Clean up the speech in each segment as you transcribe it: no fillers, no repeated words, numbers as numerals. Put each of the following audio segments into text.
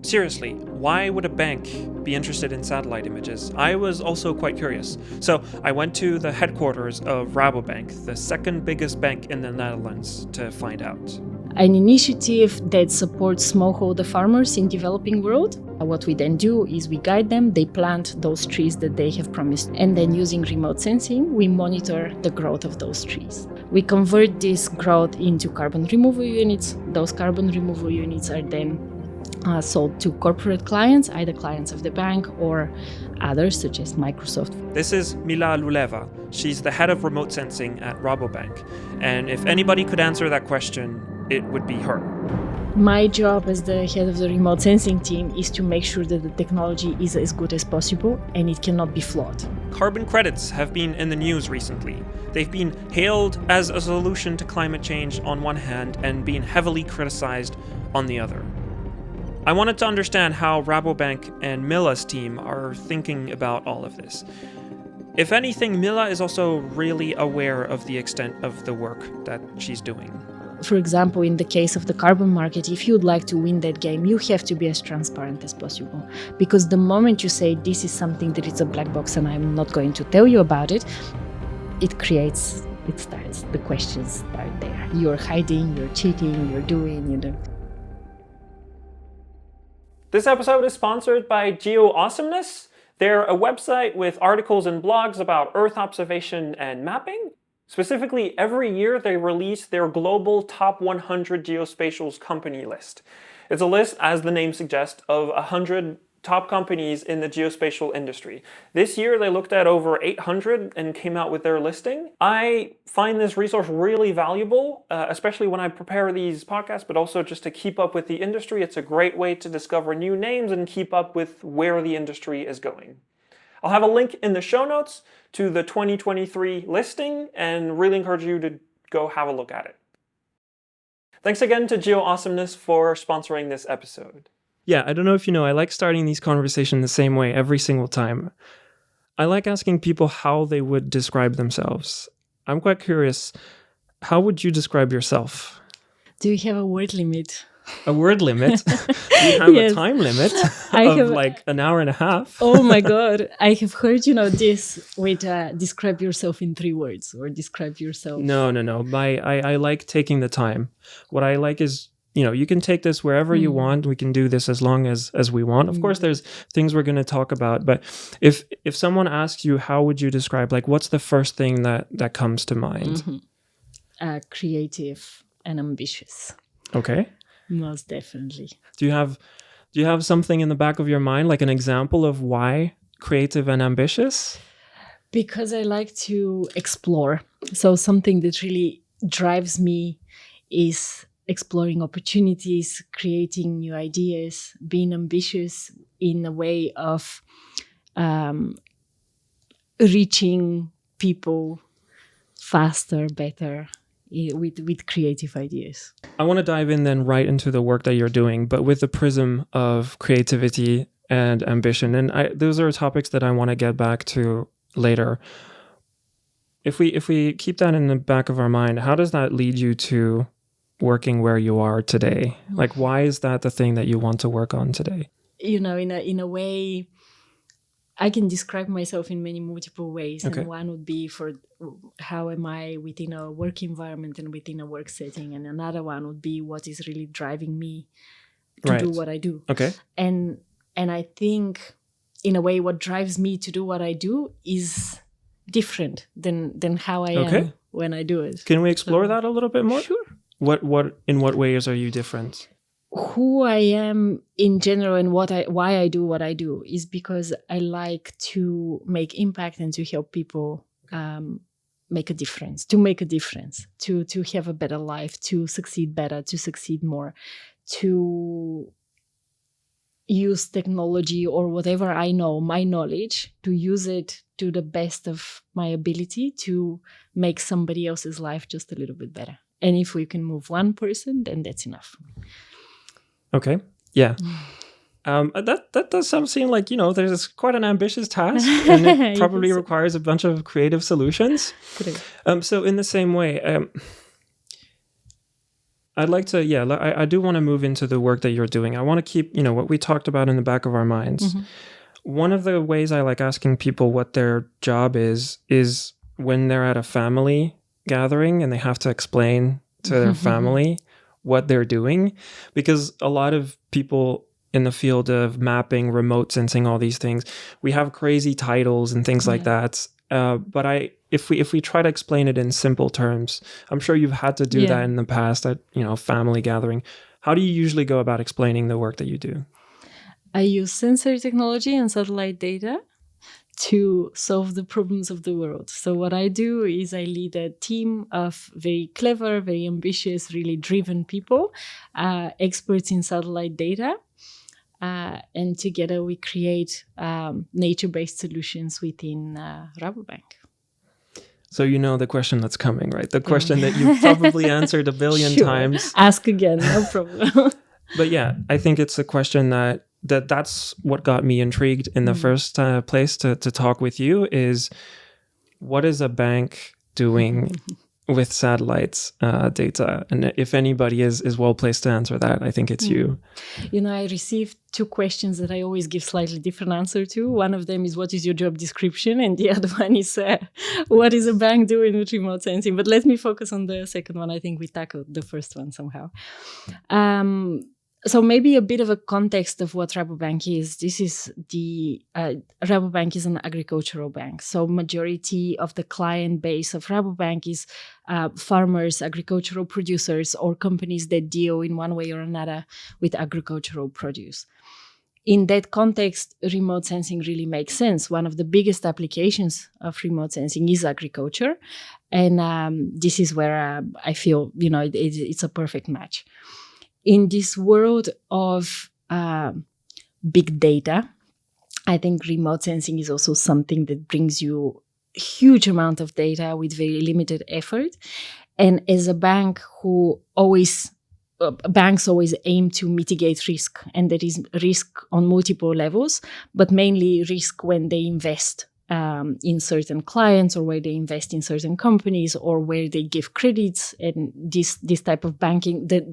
seriously, why would a bank be interested in satellite images? I was also quite curious. So I went to the headquarters of Rabobank, the second biggest bank in the Netherlands, to find out. An initiative that supports smallholder farmers in developing world. What we then do is we guide them, they plant those trees that they have promised, and then using remote sensing, we monitor the growth of those trees. We convert this growth into carbon removal units. Those carbon removal units are then sold to corporate clients, either clients of the bank or others such as Microsoft. This is Mila Luleva. She's the head of remote sensing at Rabobank. And if anybody could answer that question, it would be her. My job as the head of the remote sensing team is to make sure that the technology is as good as possible and it cannot be flawed. Carbon credits have been in the news recently. They've been hailed as a solution to climate change on one hand and been heavily criticized on the other. I wanted to understand how Rabobank and Mila's team are thinking about all of this. If anything, Mila is also really aware of the extent of the work that she's doing. For example, in the case of the carbon market, if you'd like to win that game, you have to be as transparent as possible. Because the moment you say this is something that is a black box and I'm not going to tell you about it, the questions start there. You're hiding, you're cheating, you're doing. This episode is sponsored by Geoawesomeness. They're a website with articles and blogs about Earth observation and mapping. Specifically, every year they release their global top 100 geospatials company list. It's a list, as the name suggests, of 100 top companies in the geospatial industry. This year they looked at over 800 and came out with their listing. I find this resource really valuable, especially when I prepare these podcasts, but also just to keep up with the industry. It's a great way to discover new names and keep up with where the industry is going. I'll have a link in the show notes to the 2023 listing and really encourage you to go have a look at it. Thanks again to Geoawesomeness for sponsoring this episode. Yeah, I don't know if you know, I like starting these conversations the same way every single time. I like asking people how they would describe themselves. I'm quite curious, how would you describe yourself? Do you have a word limit? A word limit? You have Yes. a time limit of like an hour and a half. Oh my God. I have heard, this with describe yourself in 3 words or describe yourself. No. I like taking the time. What I like is, you can take this wherever you want. We can do this as long as we want. Of course, there's things we're going to talk about. But if someone asks you, how would you describe, what's the first thing that comes to mind? Creative and ambitious. Okay. Most definitely. Do you have something in the back of your mind, like an example of why creative and ambitious? Because I like to explore. So something that really drives me is exploring opportunities, creating new ideas, being ambitious in a way of reaching people faster, better, with creative ideas. I want to dive in then right into the work that you're doing, but with the prism of creativity and ambition. And those are topics that I want to get back to later. If we keep that in the back of our mind, how does that lead you to working where you are today? Why is that the thing that you want to work on today? In a way, I can describe myself in many multiple ways. Okay. And one would be for how am I within a work environment and within a work setting. And another one would be what is really driving me to do what I do. Okay. And I think in a way what drives me to do what I do is different than how I am when I do it. Can we explore that a little bit more? Sure. In what ways are you different? Who I am in general and why I do what I do is because I like to make impact and to help people make a difference, to have a better life, to succeed better, to succeed more, to use technology or whatever I know, my knowledge, to use it to the best of my ability to make somebody else's life just a little bit better. And if we can move one person, then that's enough. Okay. Yeah. That does seem like, there's quite an ambitious task and it probably requires a bunch of creative solutions. So in the same way, I'd like to, I do want to move into the work that you're doing. I want to keep, what we talked about in the back of our minds. One of the ways I like asking people what their job is when they're at a family gathering and they have to explain to their family what they're doing. Because a lot of people in the field of mapping, remote sensing, all these things, we have crazy titles and things like that. But if we try to explain it in simple terms, I'm sure you've had to do that in the past at family gathering. How do you usually go about explaining the work that you do? I use sensor technology and satellite data to solve the problems of the world. So what I do is I lead a team of very clever, very ambitious, really driven people, experts in satellite data. And together we create nature-based solutions within Rabobank. So you know the question that's coming, right? The question that you've probably answered a billion times. Ask again, no problem. But yeah, I think it's a question that's what got me intrigued in the first place to talk with you is, what is a bank doing with satellites data? And if anybody is well placed to answer that, I think it's you. I received 2 questions that I always give slightly different answer to. One of them is, what is your job description? And the other one is, what is a bank doing with remote sensing? But let me focus on the second one. I think we tackled the first one somehow. So maybe a bit of a context of what Rabobank is. This is Rabobank is an agricultural bank. So majority of the client base of Rabobank is farmers, agricultural producers, or companies that deal in one way or another with agricultural produce. In that context, remote sensing really makes sense. One of the biggest applications of remote sensing is agriculture. And this is where I feel, it's a perfect match. In this world of big data, I think remote sensing is also something that brings you a huge amount of data with very limited effort. And as a bank banks always aim to mitigate risk. And there is risk on multiple levels, but mainly risk when they invest in certain clients, or where they invest in certain companies, or where they give credits. And this type of banking, that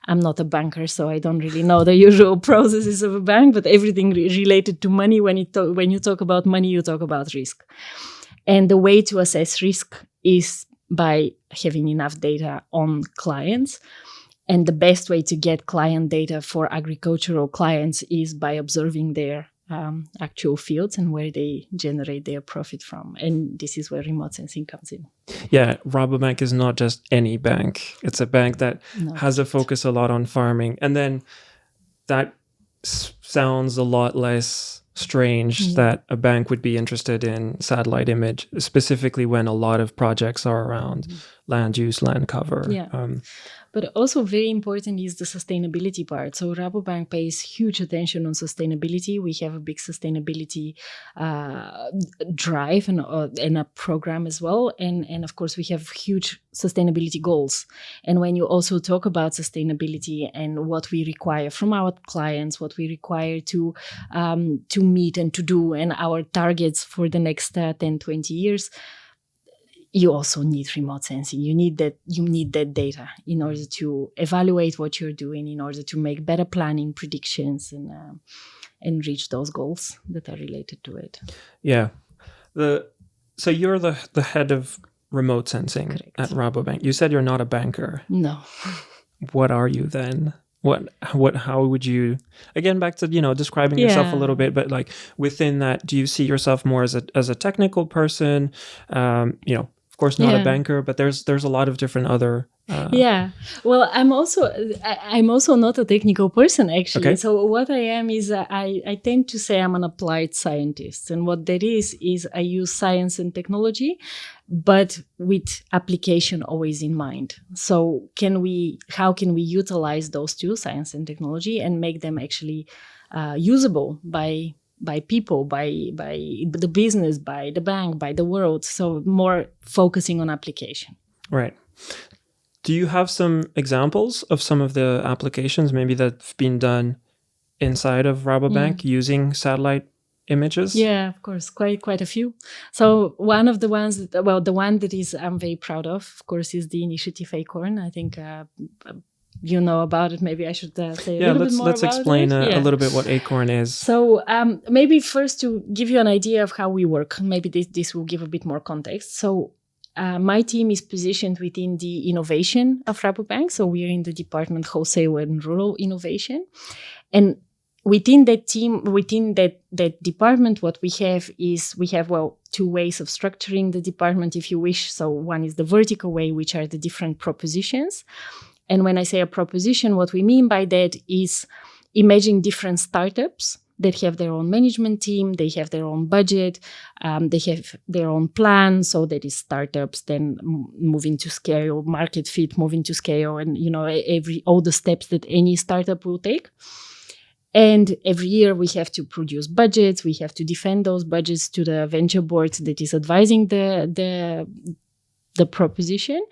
I'm not a banker, so I don't really know the usual processes of a bank, but everything related to money, when you talk about money, you talk about risk. And the way to assess risk is by having enough data on clients. And the best way to get client data for agricultural clients is by observing their actual fields and where they generate their profit from. And this is where remote sensing comes in. Yeah, Rabobank is not just any bank. It's a bank that has a focus a lot on farming. And then that sounds a lot less strange that a bank would be interested in satellite image, specifically when a lot of projects are around land use, land cover. But also very important is the sustainability part. So Rabobank pays huge attention on sustainability. We have a big sustainability drive and a program as well. And of course, we have huge sustainability goals. And when you also talk about sustainability and what we require from our clients, what we require to meet and to do, and our targets for the next 10, 20 years, you also need remote sensing. You need that data in order to evaluate what you're doing, in order to make better planning, predictions, and reach those goals that are related to it. Yeah. So you're the head of remote sensing. Correct. At Rabobank. You said you're not a banker. No. What are you then? How would you, again, back to, describing yourself a little bit, but like within that, do you see yourself more as a technical person? Of course, not a banker, but there's a lot of different other. Well, I'm also not a technical person, actually. Okay. So what I am is I tend to say I'm an applied scientist. And what that is I use science and technology, but with application always in mind. So how can we utilize those two, science and technology, and make them actually usable by people, by the business, by the bank, by the world. So more focusing on application. Right. Do you have some examples of some of the applications maybe that's been done inside of Rabobank using satellite images? Yeah, of course, quite a few. So one of the ones, the one that I'm very proud of course, is the initiative Acorn. I think you know about it. Maybe I should say a little bit more let's about explain it. a little bit what Acorn is. So maybe first to give you an idea of how we work, maybe this will give a bit more context. So my team is positioned within the innovation of Rabobank. So we're in the department Wholesale and Rural Innovation. And within that team, within that department, what we have is two ways of structuring the department, if you wish. So one is the vertical way, which are the different propositions. And when I say a proposition, what we mean by that is imagine different startups that have their own management team, they have their own budget, they have their own plan. So that is startups then moving to scale, market fit, moving to scale, and all the steps that any startup will take. And every year we have to produce budgets. We have to defend those budgets to the venture board that is advising the proposition,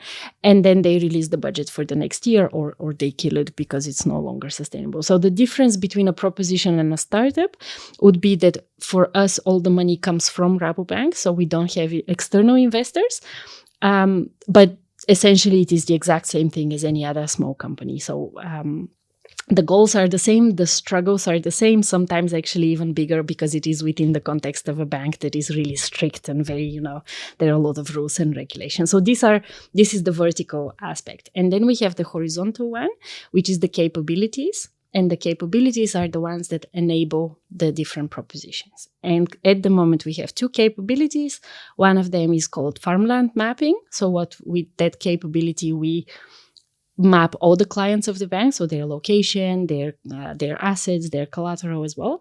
and then they release the budget for the next year, or they kill it because it's no longer sustainable. So the difference between a proposition and a startup would be that for us, all the money comes from Rabobank, so we don't have external investors, but essentially it is the exact same thing as any other small company. So the goals are the same, the struggles are the same, sometimes actually even bigger, because it is within the context of a bank that is really strict and very, there are a lot of rules and regulations. So this is the vertical aspect. And then we have the horizontal one, which is the capabilities. And the capabilities are the ones that enable the different propositions. And at the moment, we have two capabilities. One of them is called farmland mapping. So with that capability, we map all the clients of the bank, so their location, their assets, their collateral as well.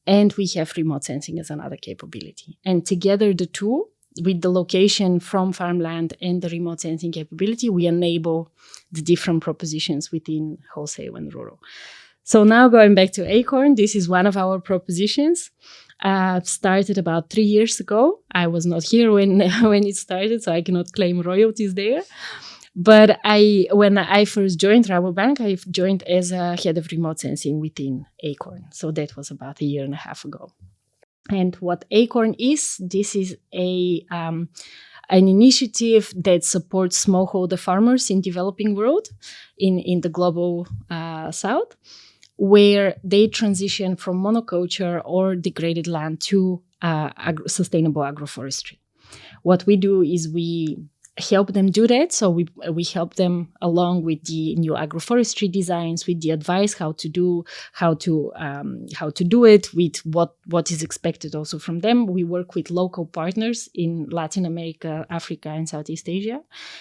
And we have remote sensing as another capability. And together the two, with the location from farmland and the remote sensing capability, we enable the different propositions within wholesale and rural. So now going back to Acorn, this is one of our propositions. Started about 3 years ago. I was not here when it started, so I cannot claim royalties there. But when I first joined Rabobank, I joined as a head of remote sensing within Acorn. So that was about 1.5 years ago. And what Acorn is, this is an initiative that supports smallholder farmers in developing world, in the global south, where they transition from monoculture or degraded land to sustainable agroforestry. What we do is we help them do that. So we help them along with the new agroforestry designs, with the advice how to do it, with what is expected also from them. We work with local partners in Latin America, Africa, and Southeast Asia,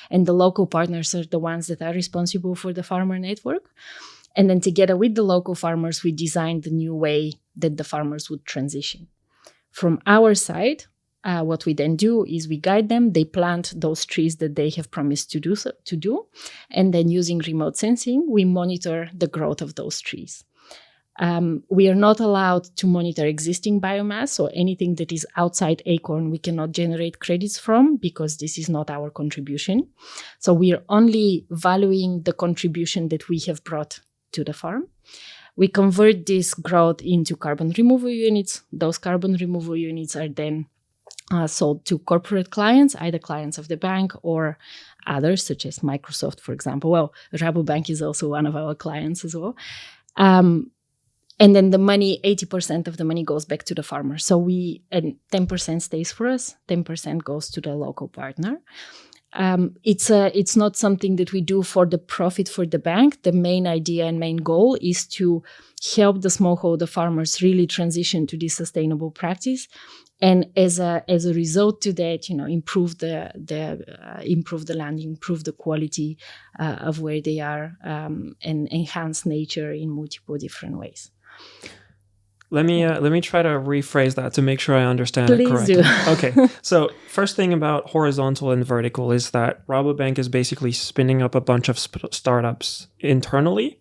and the local partners are the ones that are responsible for the farmer network. And then together with the local farmers, we designed the new way that the farmers would transition. From our side, what we then do is we guide them. They plant those trees that they have promised to do. And then using remote sensing, we monitor the growth of those trees. We are not allowed to monitor existing biomass, so anything that is outside Acorn, we cannot generate credits from, because this is not our contribution. So we are only valuing the contribution that we have brought to the farm. We convert this growth into carbon removal units. Those carbon removal units are then sold to corporate clients, either clients of the bank or others, such as Microsoft, for example. Well, Rabobank is also one of our clients as well. And then the money, 80% of the money goes back to the farmer. So and 10% stays for us, 10% goes to the local partner. It's not something that we do for the profit for the bank. The main idea and main goal is to help the smallholder farmers really transition to this sustainable practice, and as a result to that, improve the land, improve the quality of where they are, and enhance nature in multiple different ways. Let me try to rephrase that to make sure I understand it correctly. Do. Okay, so first thing about horizontal and vertical is that Rabobank is basically spinning up a bunch of startups internally,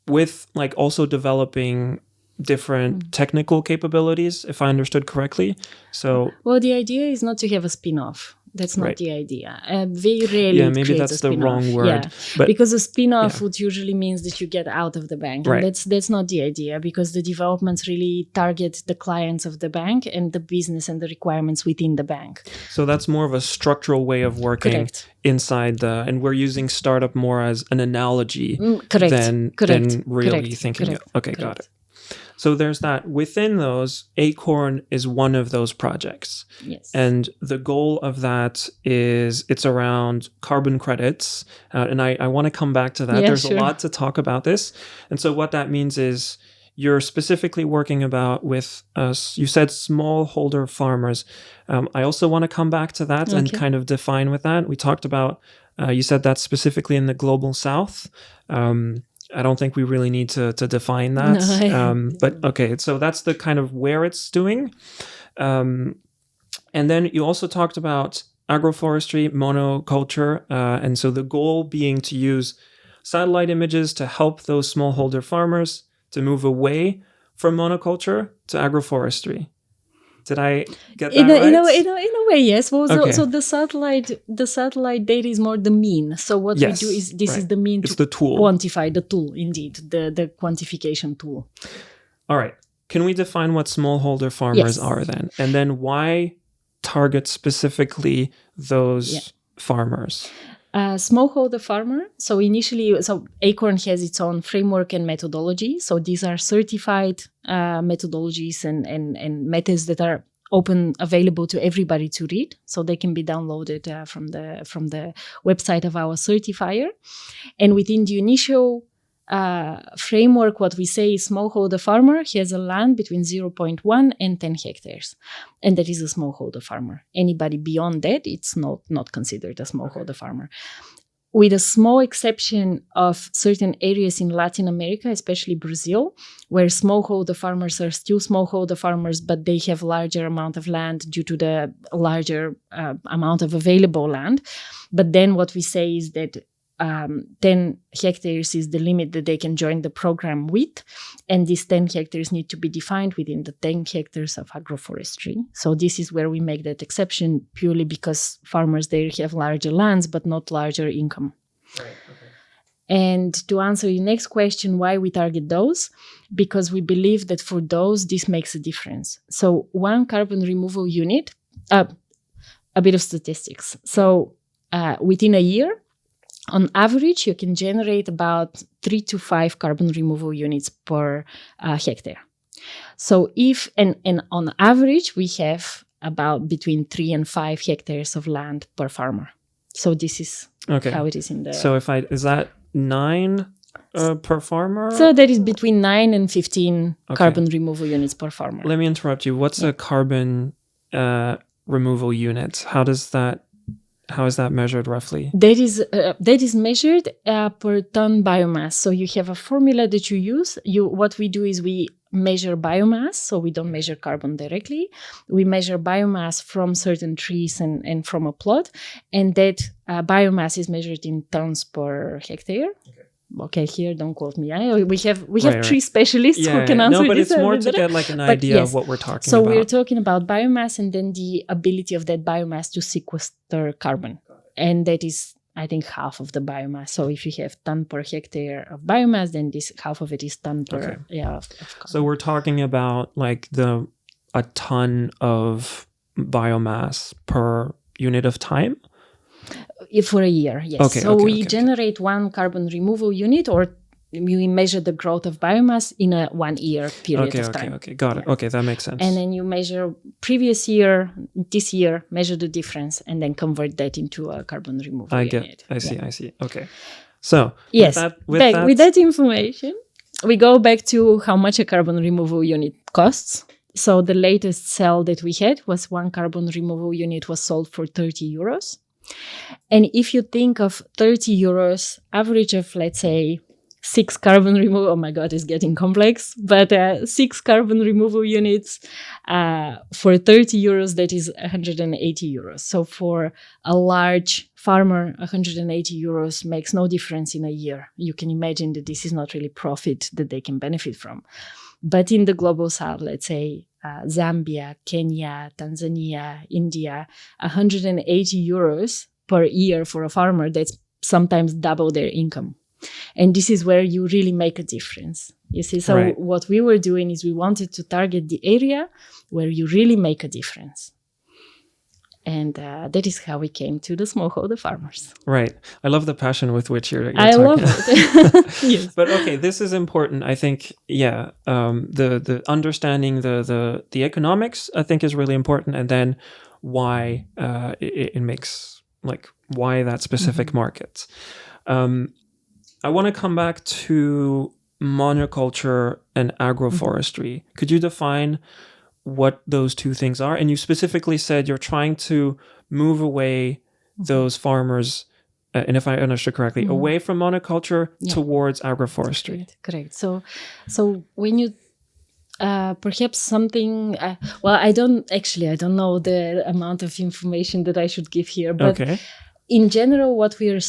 with also developing different technical capabilities, if I understood correctly. So, well, the idea is not to have a spin-off. That's not Right. the idea. Very rarely Yeah, it maybe creates that's a the spin-off. wrong word. Yeah, But because a spin-off yeah. would usually means that you get out of the bank. Right. And that's not the idea, because the developments really target the clients of the bank and the business and the requirements within the bank. So that's more of a structural way of working Correct. inside and we're using startup more as an analogy Correct. than really Correct. thinking. Correct. Okay, Correct. got it. So there's that. Within those, Acorn is one of those projects. Yes. And the goal of that is it's around carbon credits. And I want to come back to that. Yeah, There's sure. a lot to talk about this. And so what that means is you're specifically working with, you said smallholder farmers. I also want to come back to that and kind of define with that. We talked about, you said that's specifically in the global south. I don't think we really need to define that. No. But okay, so that's the kind of where it's doing. And then you also talked about agroforestry, monoculture. And so the goal being to use satellite images to help those smallholder farmers to move away from monoculture to agroforestry. Did I get that right? In a way, yes. Well, Okay. so the satellite data is more the mean. So what we do is this is the mean it's to the tool. quantify the tool, indeed, the quantification tool. All right. Can we define what smallholder farmers are then? And then why target specifically those farmers? Smallholder farmer. So initially, Acorn has its own framework and methodology. So these are certified methodologies and methods that are open, available to everybody to read. So they can be downloaded from the website of our certifier. And within the initial framework, what we say is smallholder farmer has a land between 0.1 and 10 hectares. And that is a smallholder farmer. Anybody beyond that, it's not considered a smallholder farmer. With a small exception of certain areas in Latin America, especially Brazil, where smallholder farmers are still smallholder farmers, but they have larger amount of land due to the larger amount of available land. But then what we say is that 10 hectares is the limit that they can join the program with. And these 10 hectares need to be defined within the 10 hectares of agroforestry. So this is where we make that exception, purely because farmers there have larger lands, but not larger income. Right, okay. And to answer your next question, why we target those? Because we believe that for those, this makes a difference. So one carbon removal unit, a bit of statistics. So within a year, on average, you can generate about 3 to 5 carbon removal units per hectare. So and on average, we have about between 3 and 5 hectares of land per farmer. So this is how it is in the... So is that 9 per farmer? So that is between 9 and 15 carbon removal units per farmer. Let me interrupt you. What's a carbon removal unit? How is that measured roughly? That is measured per ton biomass. So you have a formula that you use. What we do is we measure biomass. So we don't measure carbon directly. We measure biomass from certain trees and from a plot. And that biomass is measured in tons per hectare. Okay, here, don't quote me. We have tree specialists who can answer this. No, but it's more to get like an idea of what we're talking about. So we're talking about biomass and then the ability of that biomass to sequester carbon. And that is, I think, half of the biomass. So if you have ton per hectare of biomass, then this half of it is ton per of carbon. So we're talking about like a ton of biomass per unit of time? For a year, yes. We generate one carbon removal unit, or we measure the growth of biomass in a 1 year period of time. Okay, got it. Okay, that makes sense. And then you measure previous year, this year, measure the difference, and then convert that into a carbon removal unit. I see. Okay. So yes, with that information, we go back to how much a carbon removal unit costs. So the latest sell that we had was one carbon removal unit was sold for 30 euros. And if you think of 30 euros, average of, let's say, 6 carbon removal, oh my God, it's getting complex, but 6 carbon removal units for 30 euros, that is 180 euros. So for a large farmer, 180 euros makes no difference in a year. You can imagine that this is not really profit that they can benefit from. But in the global south, let's say, Zambia, Kenya, Tanzania, India, 180 euros per year for a farmer. That's sometimes double their income. And this is where you really make a difference. You see, so Right. what we were doing is we wanted to target the area where you really make a difference. And that is how we came to the smallholder farmers. Right. I love the passion with which you're I talking. love it. Yes. But okay, this is important. I think, yeah, the understanding the economics, I think, is really important, and then why it makes, like, why that specific market. I want to come back to monoculture and agroforestry. Could you define what those two things are? And you specifically said you're trying to move away those farmers, and if I understood correctly, away from monoculture towards agroforestry. Correct. So when you perhaps something, I don't know the amount of information that I should give here, but in general, what we are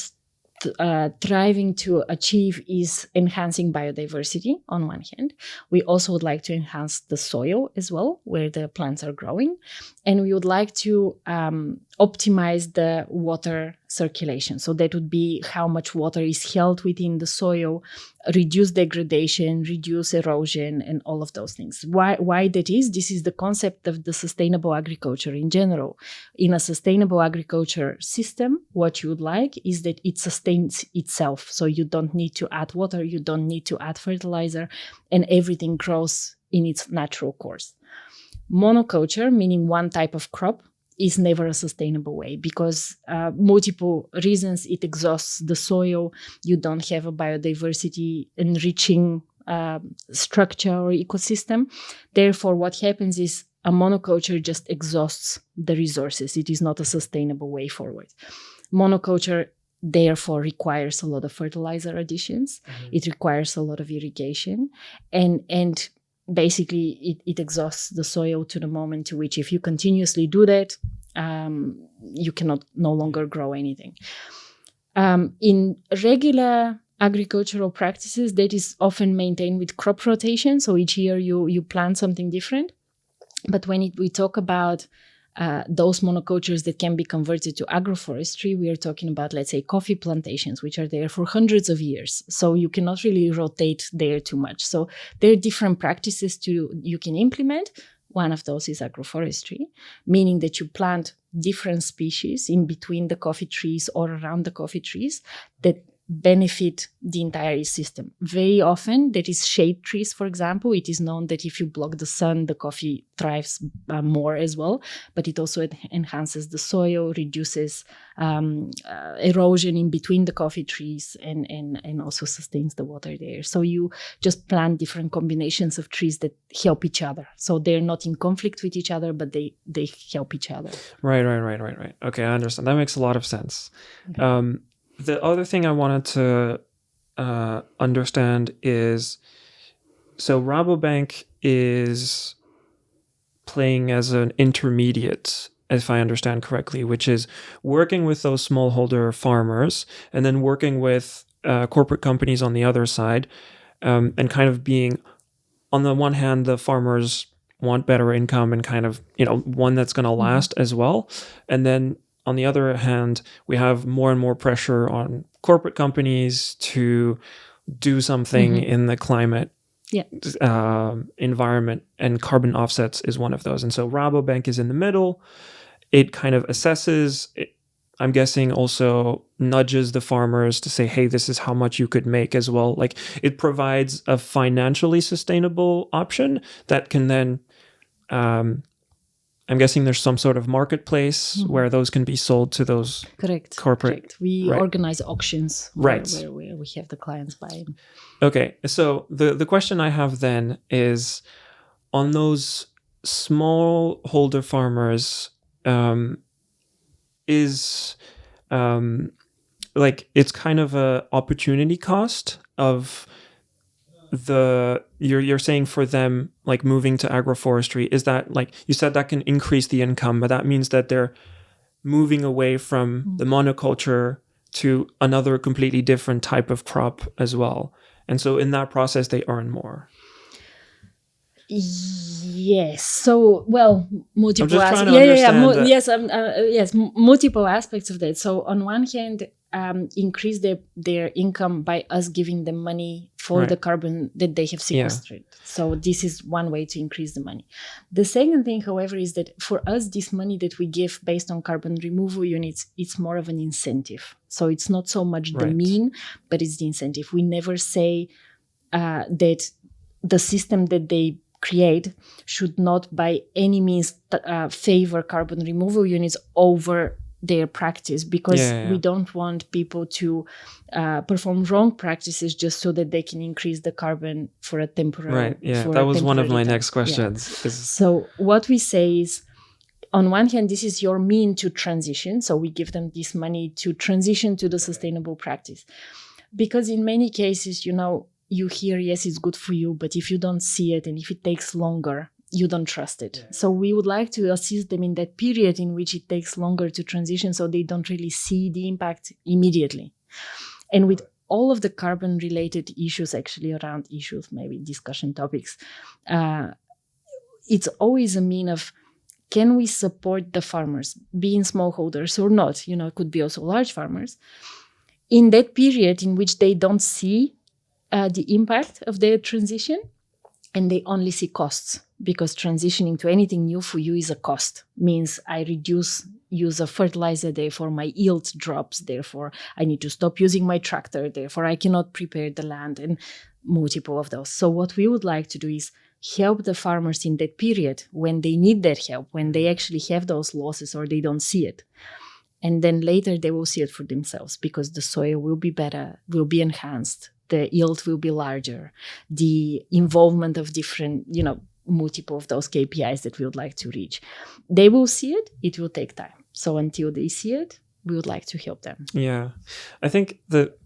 striving to achieve is enhancing biodiversity on one hand. We also would like to enhance the soil as well, where the plants are growing. And we would like to optimize the water circulation. So that would be how much water is held within the soil, reduce degradation, reduce erosion, and all of those things. Why that is? This is the concept of the sustainable agriculture in general. In a sustainable agriculture system, what you would like is that it sustains itself. So you don't need to add water, you don't need to add fertilizer, and everything grows in its natural course. Monoculture, meaning one type of crop, is never a sustainable way because multiple reasons. It exhausts the soil. You don't have a biodiversity enriching structure or ecosystem. Therefore, what happens is a monoculture just exhausts the resources. It is not a sustainable way forward. Monoculture therefore requires a lot of fertilizer additions. It requires a lot of irrigation, and basically it exhausts the soil to the moment to which, if you continuously do that, you cannot no longer grow anything. In regular agricultural practices, that is often maintained with crop rotation. So each year you plant something different. But when we talk about those monocultures that can be converted to agroforestry, we are talking about, let's say, coffee plantations, which are there for hundreds of years. So you cannot really rotate there too much. So there are different practices you can implement. One of those is agroforestry, meaning that you plant different species in between the coffee trees or around the coffee trees that benefit the entire system. Very often, that is shade trees, for example. It is known that if you block the sun, the coffee thrives more as well, but it also enhances the soil, reduces erosion in between the coffee trees, and also sustains the water there. So you just plant different combinations of trees that help each other. So they're not in conflict with each other, but they help each other. Right. Okay, I understand. That makes a lot of sense. Okay. The other thing I wanted to understand is, so Rabobank is playing as an intermediate, if I understand correctly, which is working with those smallholder farmers and then working with corporate companies on the other side, and kind of being, on the one hand, the farmers want better income and kind of, one that's going to last as well. And then on the other hand, we have more and more pressure on corporate companies to do something in the climate environment, and carbon offsets is one of those. And so Rabobank is in the middle. It kind of assesses, I'm guessing also nudges the farmers to say, hey, this is how much you could make as well. Like, it provides a financially sustainable option that can then, I'm guessing there's some sort of marketplace where those can be sold to those corporate. Correct. We organize auctions where we have the clients buy. Okay, so the question I have then is, on those smallholder farmers, is like, it's kind of a opportunity cost of you're saying for them, like, moving to agroforestry, is that, like you said, that can increase the income, but that means that they're moving away from the monoculture to another completely different type of crop as well. And so in that process, they earn more. Yes. So, well, multiple. I'm just trying to Yeah. understand. Yes. Multiple aspects of that. So, on one hand, increase their income by us giving them money for the Right. carbon that they have sequestered. So, this is one way to increase the money. The second thing, however, is that for us, this money that we give based on carbon removal units, it's more of an incentive. So, it's not so much the Right. mean, but it's the incentive. We never say that the system that they create should not by any means favor carbon removal units over their practice, because we don't want people to perform wrong practices just so that they can increase the carbon for a temporary. Right. Yeah, that was one of my next questions. So what we say is, on one hand, this is your mean to transition. So we give them this money to transition to the sustainable practice. Because in many cases, you hear, yes, it's good for you, but if you don't see it and if it takes longer, you don't trust it. Yeah. So we would like to assist them in that period in which it takes longer to transition, so they don't really see the impact immediately. And with all of the carbon related issues, actually around issues, maybe discussion topics, it's always a mean of, can we support the farmers, being smallholders or not? It could be also large farmers, in that period in which they don't see the impact of their transition, and they only see costs, because transitioning to anything new for you is a cost. Means I reduce use of fertilizer, therefore my yield drops, therefore I need to stop using my tractor, therefore I cannot prepare the land, and multiple of those. So what we would like to do is help the farmers in that period when they need that help, when they actually have those losses or they don't see it. And then later they will see it for themselves, because the soil will be better, will be enhanced, the yield will be larger, the involvement of different, multiple of those KPIs that we would like to reach. They will see it, it will take time. So until they see it, we would like to help them. Yeah. I think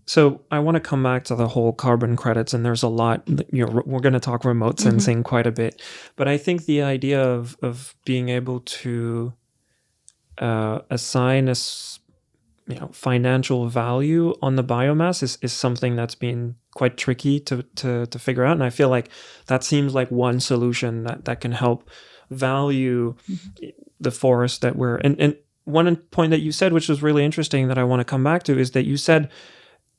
so I want to come back to the whole carbon credits, and there's a lot, we're going to talk remote sensing quite a bit, but I think the idea of being able to assign a financial value on the biomass is something that's been quite tricky to figure out. And I feel like that seems like one solution that can help value the forest that we're and one point that you said, which was really interesting, that I want to come back to, is that you said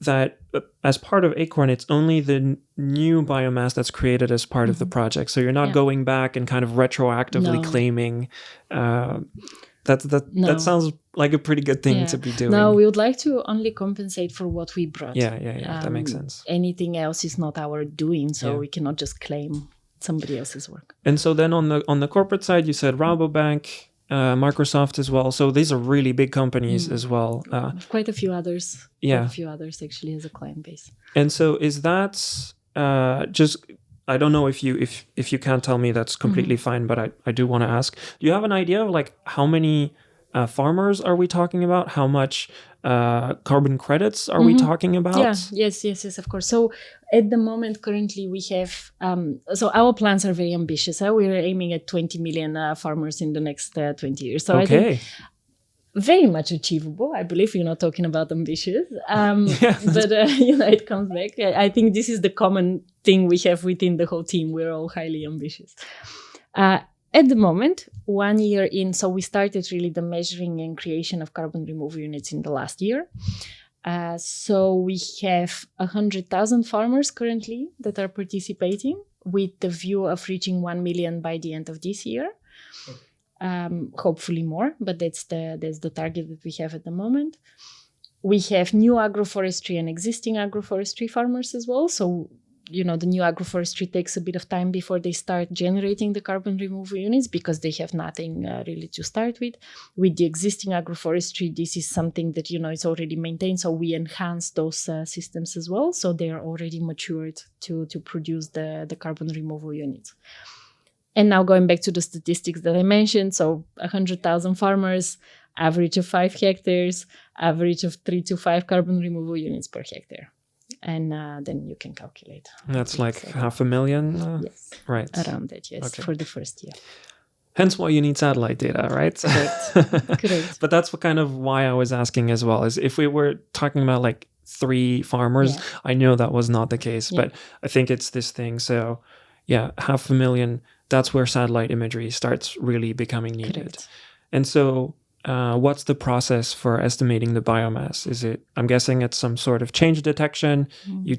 that as part of Acorn, it's only the new biomass that's created as part of the project. So you're not going back and kind of retroactively claiming. That sounds like a pretty good thing to be doing. No, we would like to only compensate for what we brought. Yeah. That makes sense. Anything else is not our doing, so we cannot just claim somebody else's work. And so then on the corporate side, you said Rabobank, Microsoft as well. So these are really big companies as well. Quite a few others. Yeah. Quite a few others actually as a client base. And so is that just... I don't know if you can't tell me, that's completely fine, but I do want to ask. Do you have an idea of like how many farmers are we talking about? How much carbon credits are we talking about? Yeah, yes, of course. So at the moment, currently we have, so our plans are very ambitious. We're aiming at 20 million farmers in the next 20 years. So I think very much achievable. I believe you're not talking about ambitious, but it comes back. I think this is the common thing we have within the whole team. We're all highly ambitious. At the moment, 1 year in, so we started really the measuring and creation of carbon removal units in the last year. So we have 100,000 farmers currently that are participating, with the view of reaching 1 million by the end of this year. Hopefully more, but that's the target that we have at the moment. We have new agroforestry and existing agroforestry farmers as well. So, the new agroforestry takes a bit of time before they start generating the carbon removal units, because they have nothing really to start with. With the existing agroforestry, this is something that, is already maintained. So we enhance those systems as well. So they are already matured to produce the carbon removal units. And now going back to the statistics that I mentioned, so 100,000 farmers, average of 5 hectares, average of 3 to 5 carbon removal units per hectare. And then you can calculate. That's like 500,000? Yes. Right. Around that, yes, for the first year. Hence why you need satellite data, right? Correct. But that's why I was asking as well, is if we were talking about like 3 farmers, I know that was not the case, but I think it's this thing. So 500,000 that's where satellite imagery starts really becoming needed. Correct. And so what's the process for estimating the biomass? I'm guessing it's some sort of change detection. You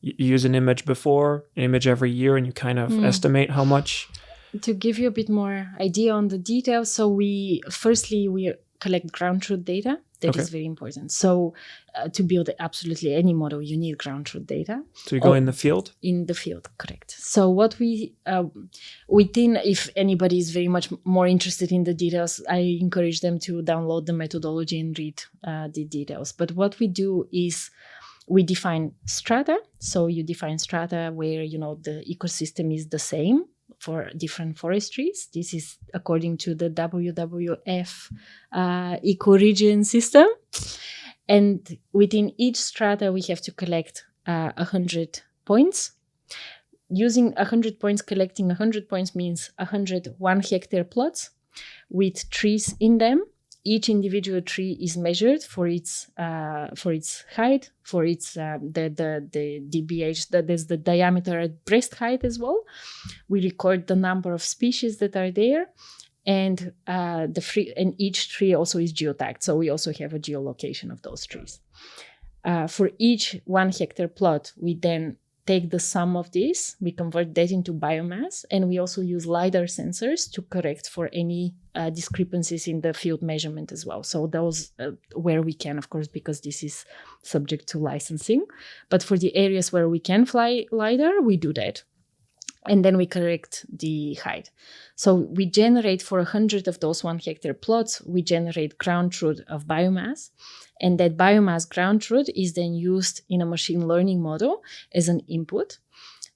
use an image before, an image every year, and you kind of estimate how much. To give you a bit more idea on the details, so we collect ground truth data. That is very important. So to build absolutely any model, you need ground truth data. So you go in the field? In the field, correct. So what we within, if anybody is very much more interested in the details, I encourage them to download the methodology and read the details. But what we do is we define strata. So you define strata where, the ecosystem is the same for different forestries. This is according to the WWF ecoregion system. And within each strata, we have to collect 100 points. Using 100 points, collecting 100 points means 100 1-hectare plots with trees in them. Each individual tree is measured for its height, for its the DBH, that is the diameter at breast height as well. We record the number of species that are there, and and each tree also is geotagged. So we also have a geolocation of those trees. For each 1-hectare plot, we then take the sum of this, we convert that into biomass, and we also use LiDAR sensors to correct for any discrepancies in the field measurement as well. So those where we can, of course, because this is subject to licensing. But for the areas where we can fly LiDAR, we do that. And then we correct the height. So we generate for 100 of those 1-hectare plots, we generate ground truth of biomass. And that biomass ground truth is then used in a machine learning model as an input.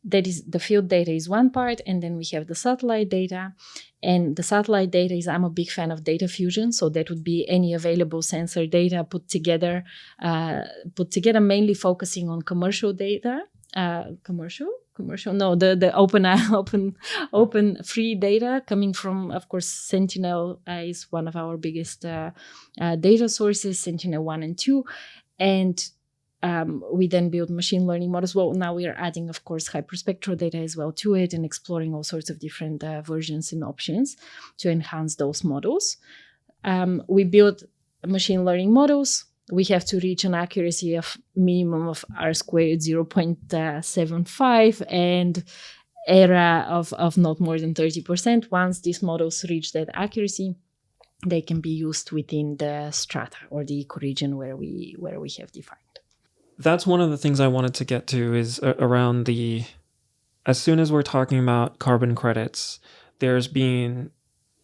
That is, the field data is one part, and then we have the satellite data. And the satellite data is, I'm a big fan of data fusion. So that would be any available sensor data put together mainly focusing on commercial data. The open free data coming from, of course, Sentinel is one of our biggest data sources, Sentinel-1 and 2. And we then build machine learning models. Well, now we are adding, of course, hyperspectral data as well to it and exploring all sorts of different versions and options to enhance those models. We build machine learning models. We have to reach an accuracy of minimum of R-squared 0.75 and error of not more than 30%. Once these models reach that accuracy, they can be used within the strata or the ecoregion where we have defined. That's one of the things I wanted to get to is around as soon as we're talking about carbon credits, there's been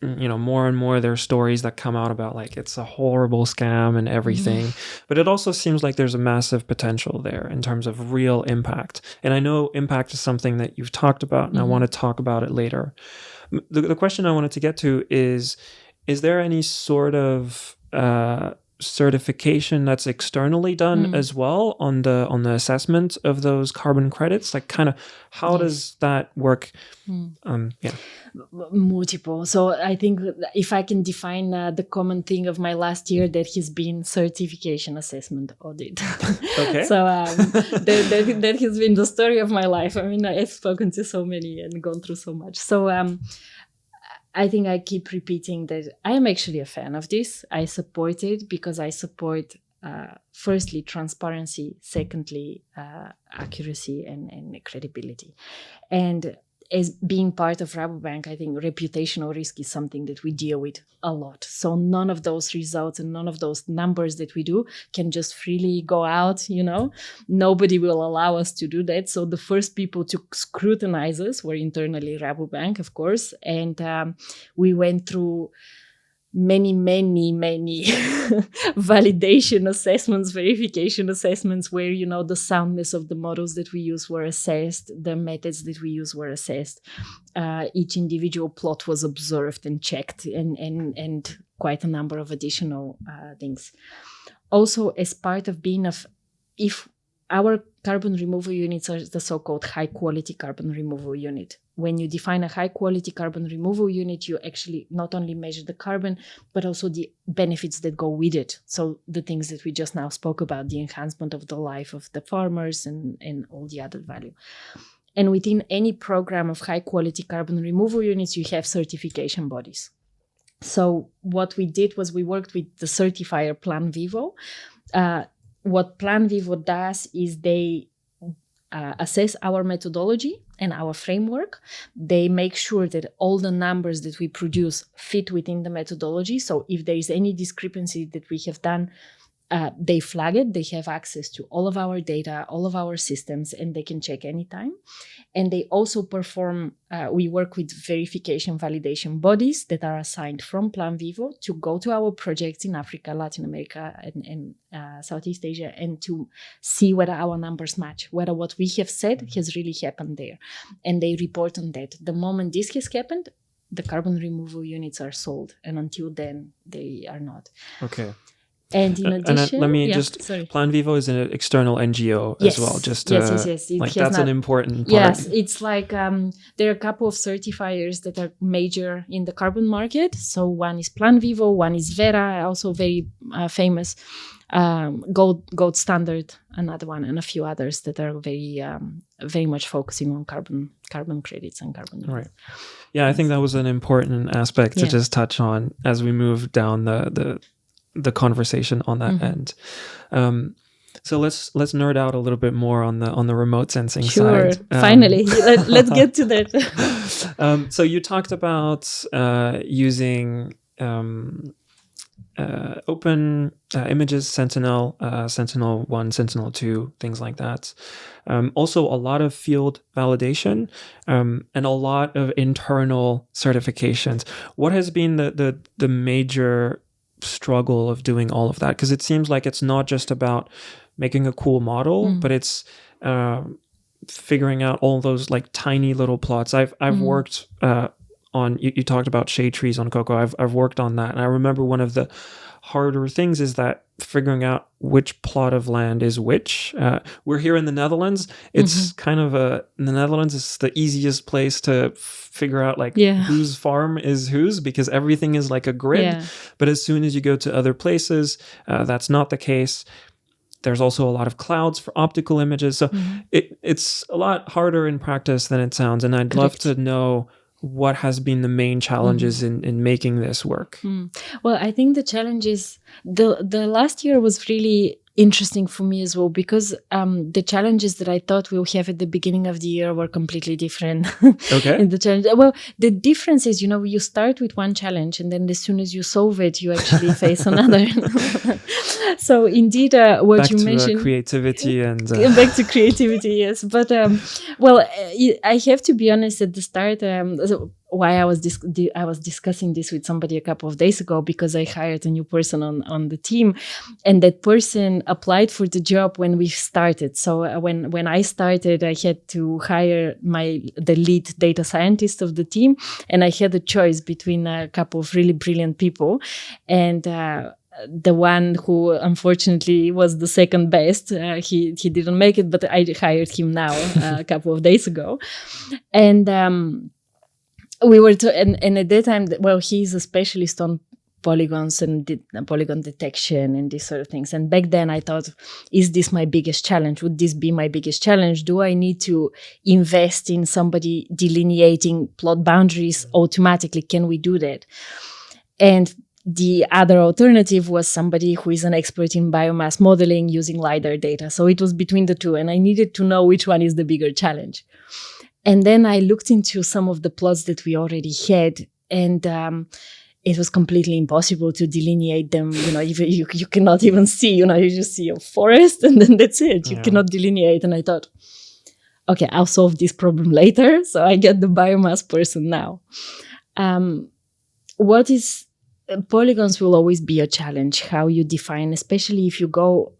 more and more there are stories that come out about like it's a horrible scam and everything. But it also seems like there's a massive potential there in terms of real impact. And I know impact is something that you've talked about, and I want to talk about it later. The question I wanted to get to is there any sort of certification that's externally done as well on the assessment of those carbon credits? Like kind of how does that work? Multiple. So I think if I can define the common thing of my last year, that has been certification assessment audit. Okay. So that has been the story of my life. I mean, I've spoken to so many and gone through so much. So I think I keep repeating that I am actually a fan of this. I support it because I support, firstly, transparency, secondly, accuracy and credibility. And as being part of Rabobank, I think reputational risk is something that we deal with a lot. So none of those results and none of those numbers that we do can just freely go out, Nobody will allow us to do that. So the first people to scrutinize us were internally Rabobank, of course. And we went through many validation assessments, verification assessments where, the soundness of the models that we use were assessed, the methods that we use were assessed. Each individual plot was observed and checked and quite a number of additional things. Also, as part of being if our carbon removal units are the so-called high-quality carbon removal unit. When you define a high-quality carbon removal unit, you actually not only measure the carbon, but also the benefits that go with it. So the things that we just now spoke about, the enhancement of the life of the farmers and all the other value. And within any program of high quality carbon removal units, you have certification bodies. So what we did was we worked with the certifier Plan Vivo. What Plan Vivo does is they assess our methodology and our framework. They make sure that all the numbers that we produce fit within the methodology. So if there is any discrepancy that we have done, they flag it. They have access to all of our data, all of our systems, and they can check anytime. And they also perform, we work with verification validation bodies that are assigned from Plan Vivo to go to our projects in Africa, Latin America, and Southeast Asia, and to see whether our numbers match, whether what we have said has really happened there. And they report on that. The moment this has happened, the carbon removal units are sold. And until then, they are not. Okay. And in addition, Plan Vivo is an external NGO as well. Yes. Like that's an important part. Yes, it's like there are a couple of certifiers that are major in the carbon market. So one is Plan Vivo, one is Vera, also very famous. Gold Standard, another one, and a few others that are very much focusing on carbon credits and carbon. Right. Yeah, I think that was an important aspect to just touch on as we move down the conversation on that end. So let's nerd out a little bit more on the remote sensing side. Finally, let's get to that. So you talked about using open images, Sentinel, Sentinel-1, Sentinel-2, things like that. Also a lot of field validation and a lot of internal certifications. What has been the major struggle of doing all of that? Because it seems like it's not just about making a cool model, but it's figuring out all those like tiny little plots. I've worked on, you talked about shade trees on cocoa. I've worked on that, and I remember one of the harder things is that figuring out which plot of land is which. We're here in the Netherlands. It's kind of in the Netherlands, it's the easiest place to figure out like whose farm is whose, because everything is like a grid. Yeah. But as soon as you go to other places, that's not the case. There's also a lot of clouds for optical images. So it's a lot harder in practice than it sounds. And I'd love to know what has been the main challenges in making this work. Well, I think the challenge is the last year was really interesting for me as well, because the challenges that I thought we'll have at the beginning of the year were completely different. Okay. And the difference is, you start with one challenge, and then as soon as you solve it, you actually face another. So indeed, what you mentioned, creativity and back to creativity, yes. But I have to be honest. At the start, why I was discussing this with somebody a couple of days ago, because I hired a new person on the team, and that person applied for the job when we started. So when I started, I had to hire the lead data scientist of the team, and I had a choice between a couple of really brilliant people, and the one who unfortunately was the second best, he didn't make it, but I hired him now a couple of days ago, and we were and at that time, he's a specialist on polygons and polygon detection and these sort of things. And back then I thought, is this my biggest challenge? Would this be my biggest challenge? Do I need to invest in somebody delineating plot boundaries automatically? Can we do that? And the other alternative was somebody who is an expert in biomass modeling using LiDAR data. So it was between the two, and I needed to know which one is the bigger challenge. And then I looked into some of the plots that we already had, and it was completely impossible to delineate them. You cannot even see, you just see a forest and then that's it. You cannot delineate. And I thought, okay, I'll solve this problem later. So I get the biomass person now. Polygons will always be a challenge, how you define, especially if you go,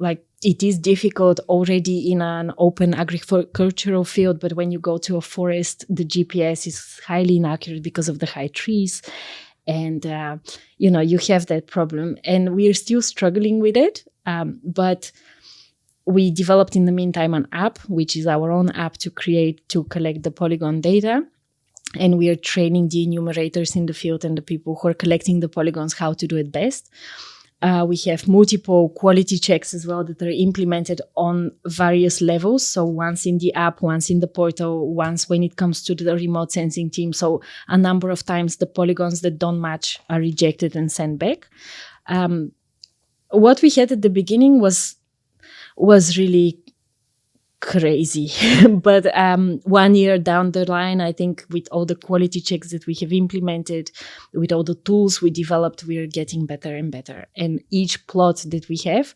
it is difficult already in an open agricultural field, but when you go to a forest, the GPS is highly inaccurate because of the high trees. And, you have that problem. And we are still struggling with it. But we developed in the meantime an app, which is our own app to collect the polygon data. And we are training the enumerators in the field and the people who are collecting the polygons how to do it best. We have multiple quality checks as well that are implemented on various levels. So once in the app, once in the portal, once when it comes to the remote sensing team. So a number of times the polygons that don't match are rejected and sent back. What we had at the beginning was really crazy. But 1 year down the line, I think with all the quality checks that we have implemented, with all the tools we developed, we're getting better and better. And each plot that we have,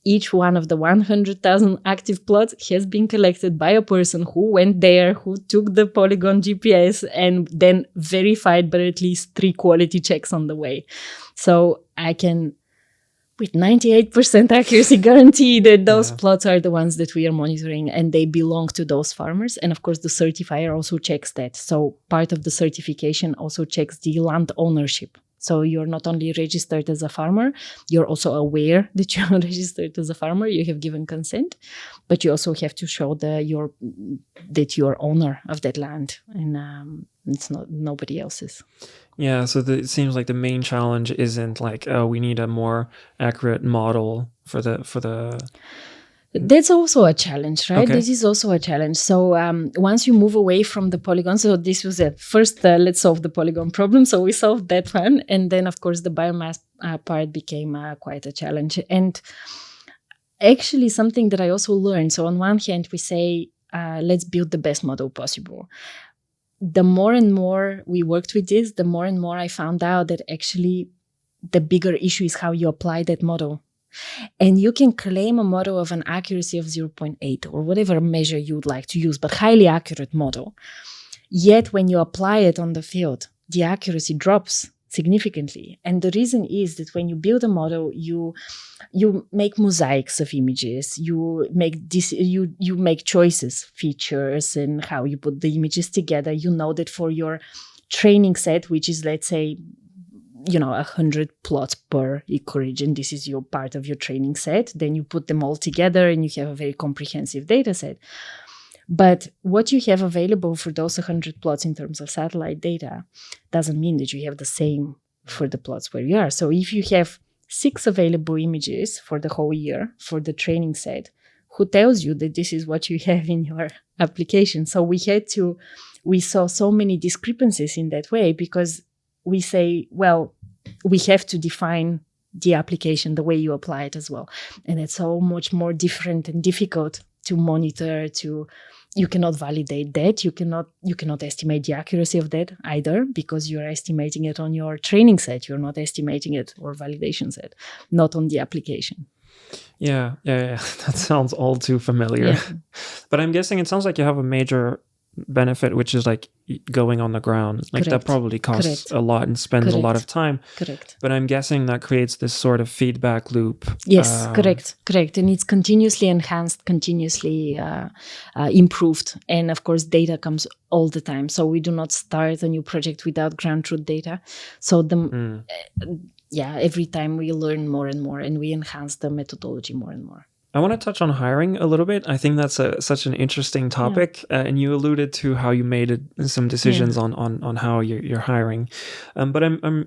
each one of the 100,000 active plots has been collected by a person who went there, who took the polygon GPS and then verified by at least 3 quality checks on the way. So I can, with 98% accuracy, guarantee that those plots are the ones that we are monitoring and they belong to those farmers. And of course, the certifier also checks that. So part of the certification also checks the land ownership. So you're not only registered as a farmer, you're also aware that you're registered as a farmer, you have given consent, but you also have to show that you're owner of that land, and it's not nobody else's. Yeah, so it seems like the main challenge isn't like, oh, we need a more accurate model for the. That's also a challenge, right? Okay. This is also a challenge. So once you move away from the polygon, so this was it. First, let's solve the polygon problem. So we solved that one. And then, of course, the biomass part became quite a challenge. And actually something that I also learned. So on one hand, we say, let's build the best model possible. The more and more we worked with this, the more and more I found out that actually the bigger issue is how you apply that model. And you can claim a model of an accuracy of 0.8 or whatever measure you would like to use, but highly accurate model. Yet when you apply it on the field, the accuracy drops significantly. And the reason is that when you build a model, you make mosaics of images, you make choices, features, and how you put the images together. You know that for your training set, which is, let's say, 100 plots per acreage, and this is your part of your training set, then you put them all together and you have a very comprehensive data set. But what you have available for those 100 plots in terms of satellite data doesn't mean that you have the same for the plots where you are. So if you have 6 available images for the whole year for the training set, who tells you that this is what you have in your application? So we saw so many discrepancies in that way, because we say, well, we have to define the application, the way you apply it as well. And it's so much more different and difficult to monitor, you cannot validate that. You cannot estimate the accuracy of that either, because you're estimating it on your training set. You're not estimating it or validation set, not on the application. Yeah. That sounds all too familiar. Yeah. But I'm guessing it sounds like you have a major benefit, which is like going on the ground. Like, correct. That probably costs a lot and spends a lot of time. Correct. But I'm guessing that creates this sort of feedback loop. Yes, correct. And it's continuously enhanced, continuously improved. And of course, data comes all the time. So we do not start a new project without ground truth data. So every time we learn more and more, and we enhance the methodology more and more. I want to touch on hiring a little bit. I think that's such an interesting topic. Yeah. And you alluded to how you made some decisions on how you're hiring. But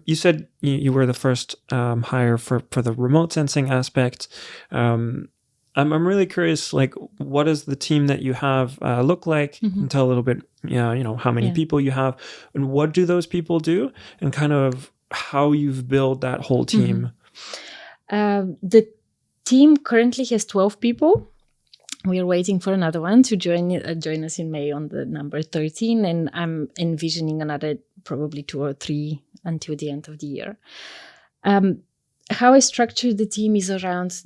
you said you were the first hire for the remote sensing aspect. I'm really curious, like, what does the team that you have look like? Mm-hmm. And tell a little bit, how many people you have, and what do those people do, and kind of how you've built that whole team. Mm-hmm. The team currently has 12 people. We are waiting for another one to join us in May on the number 13, and I'm envisioning another probably 2 or 3 until the end of the year. How I structure the team is around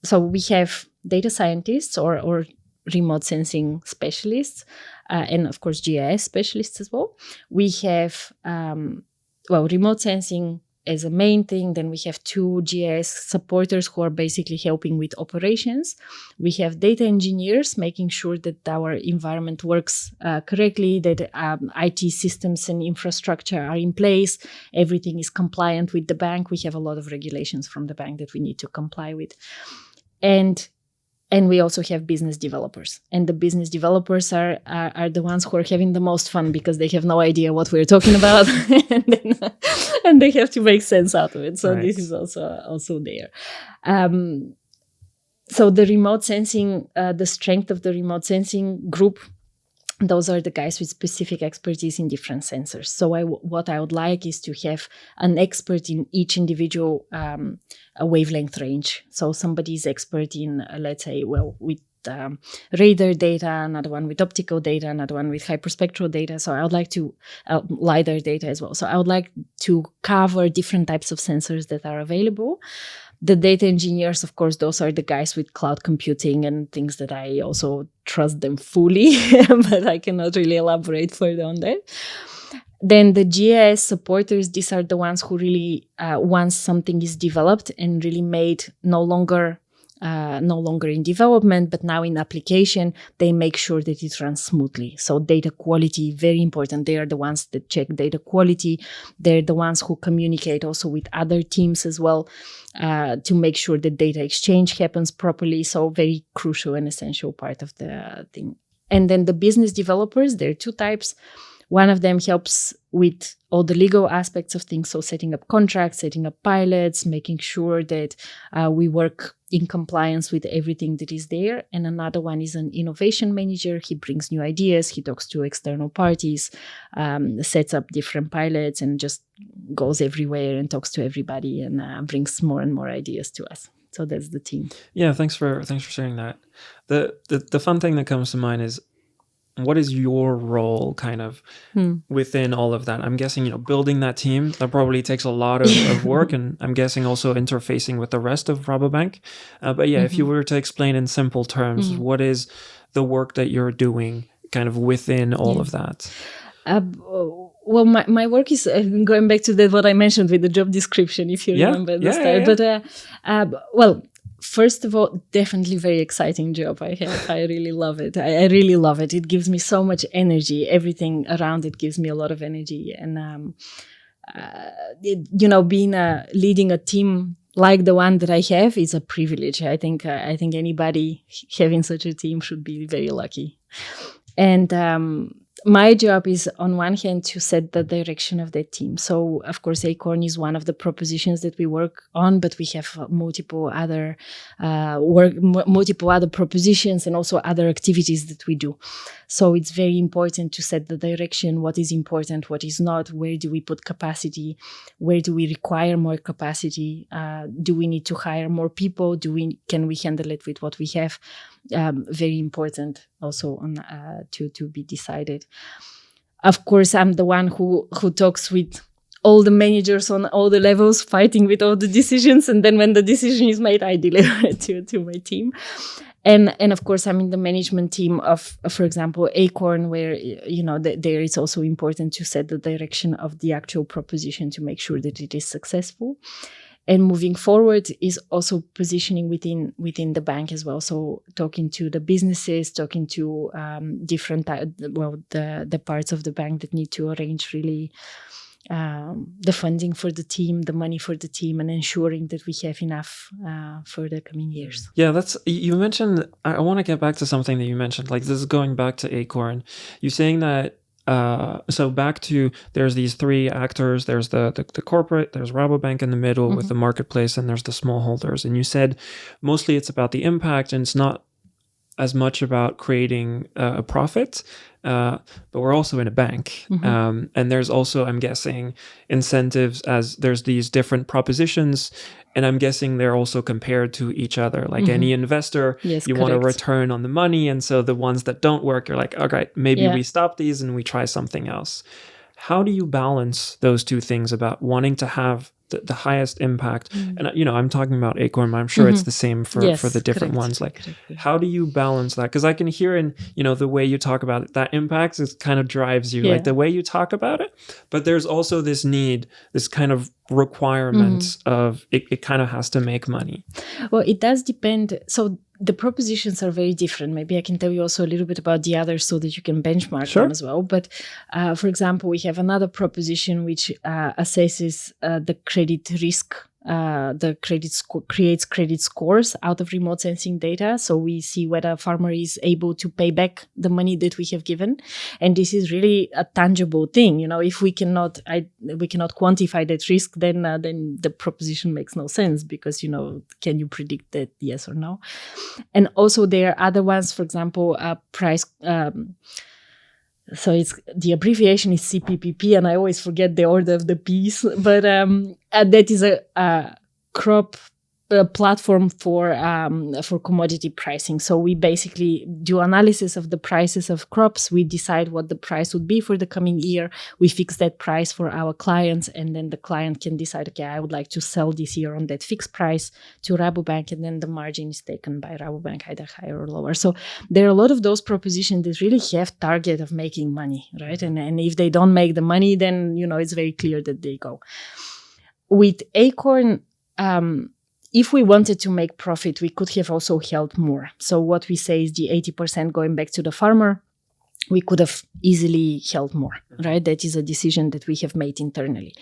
so we have data scientists or remote sensing specialists, and of course GIS specialists as well. We have remote sensing as a main thing. Then we have 2 GIS supporters who are basically helping with operations. We have data engineers making sure that our environment works correctly, that IT systems and infrastructure are in place, everything is compliant with the bank. We have a lot of regulations from the bank that we need to comply with. And And we also have business developers. And the business developers are the ones who are having the most fun because they have no idea what we're talking about. and they have to make sense out of it. So Right. this is also there. So the remote sensing, the strength of the remote sensing group, those are the guys with specific expertise in different sensors. So what I would like is to have an expert in each individual a wavelength range. So somebody is expert in, let's say, with radar data, another one with optical data, another one with hyperspectral data. So I would like to LiDAR data as well. So I would like to cover different types of sensors that are available. The data engineers, of course, those are the guys with cloud computing and things that I also trust them fully, but I cannot really elaborate further on that. Then the GIS supporters, these are the ones who really, once something is developed and really made no longer in development, but now in application, they make sure that it runs smoothly. So data quality, very important. They are the ones that check data quality. They're the ones who communicate also with other teams as well to make sure that data exchange happens properly. So very crucial and essential part of the thing. And then the business developers, there are two types. One of them helps with all the legal aspects of things, so setting up contracts, setting up pilots, making sure that we work in compliance with everything that is there. And another one is an innovation manager. He brings new ideas, he talks to external parties, sets up different pilots, and just goes everywhere and talks to everybody and brings more and more ideas to us. So that's the team. Yeah, thanks for sharing that. The fun thing that comes to mind is, what is your role kind of within all of that? I'm guessing, building that team, that probably takes a lot of work, and I'm guessing also interfacing with the rest of Rabobank. But yeah, if you were to explain in simple terms, what is the work that you're doing kind of within all of that? Well, my work is going back to what I mentioned with the job description, if you remember at the start. Yeah. But first of all, definitely very exciting job I have. I really love it. I really love it. It gives me so much energy. Everything around it gives me a lot of energy. And, leading a team like the one that I have is a privilege. I think anybody having such a team should be very lucky. And my job is, on one hand, to set the direction of that team. So, of course, Acorn is one of the propositions that we work on, but we have multiple other propositions and also other activities that we do. So it's very important to set the direction, what is important, what is not, where do we put capacity, where do we require more capacity, do we need to hire more people, can we handle it with what we have? Very important also on to be decided. Of course, I'm the one who talks with all the managers on all the levels, fighting with all the decisions, and then when the decision is made, I deliver it to my team. And of course, I'm in the management team of, for example, Acorn, where there it's also important to set the direction of the actual proposition to make sure that it is successful. And moving forward is also positioning within the bank as well. So talking to the businesses, talking to different the parts of the bank that need to arrange really the funding for the team, the money for the team, and ensuring that we have enough for the coming years. Yeah, you mentioned, I want to get back to something that you mentioned, like this is going back to Acorn. You're saying that, so back to, there's these three actors, there's the corporate, there's Rabobank in the middle with the marketplace, and there's the smallholders. And you said mostly it's about the impact and it's not as much about creating a profit, but we're also in a bank. And there's also, I'm guessing, incentives, as there's these different propositions, and I'm guessing they're also compared to each other. Like any investor, yes, you want a return on the money, and so the ones that don't work, you're like, okay, maybe we stop these and we try something else. How do you balance those two things about wanting to have the highest impact? And I'm talking about Acorn, but I'm sure it's the same for the different ones. Like, how do you balance that? Because I can hear in the way you talk about it, that impact is kind of drives you, like the way you talk about it. But there's also this need, this kind of requirement of it kind of has to make money. Well, it does depend. So the propositions are very different. Maybe I can tell you also a little bit about the others so that you can benchmark them as well. But for example, we have another proposition which assesses the credit risk the creates credit scores out of remote sensing data. So we see whether a farmer is able to pay back the money that we have given. And this is really a tangible thing. If we cannot quantify that risk, then the proposition makes no sense, because, can you predict that, yes or no? And also there are other ones, for example, price, so it's the abbreviation is CPPP, and I always forget the order of the P's. But that is a crop platform for commodity pricing. So we basically do analysis of the prices of crops. We decide what the price would be for the coming year. We fix that price for our clients, and then the client can decide, okay, I would like to sell this year on that fixed price to Rabobank, and then the margin is taken by Rabobank, either higher or lower. So there are a lot of those propositions that really have target of making money, right? And if they don't make the money, then it's very clear that they go. With Acorn, if we wanted to make profit, we could have also held more. So what we say is the 80% going back to the farmer, we could have easily held more, right? That is a decision that we have made internally.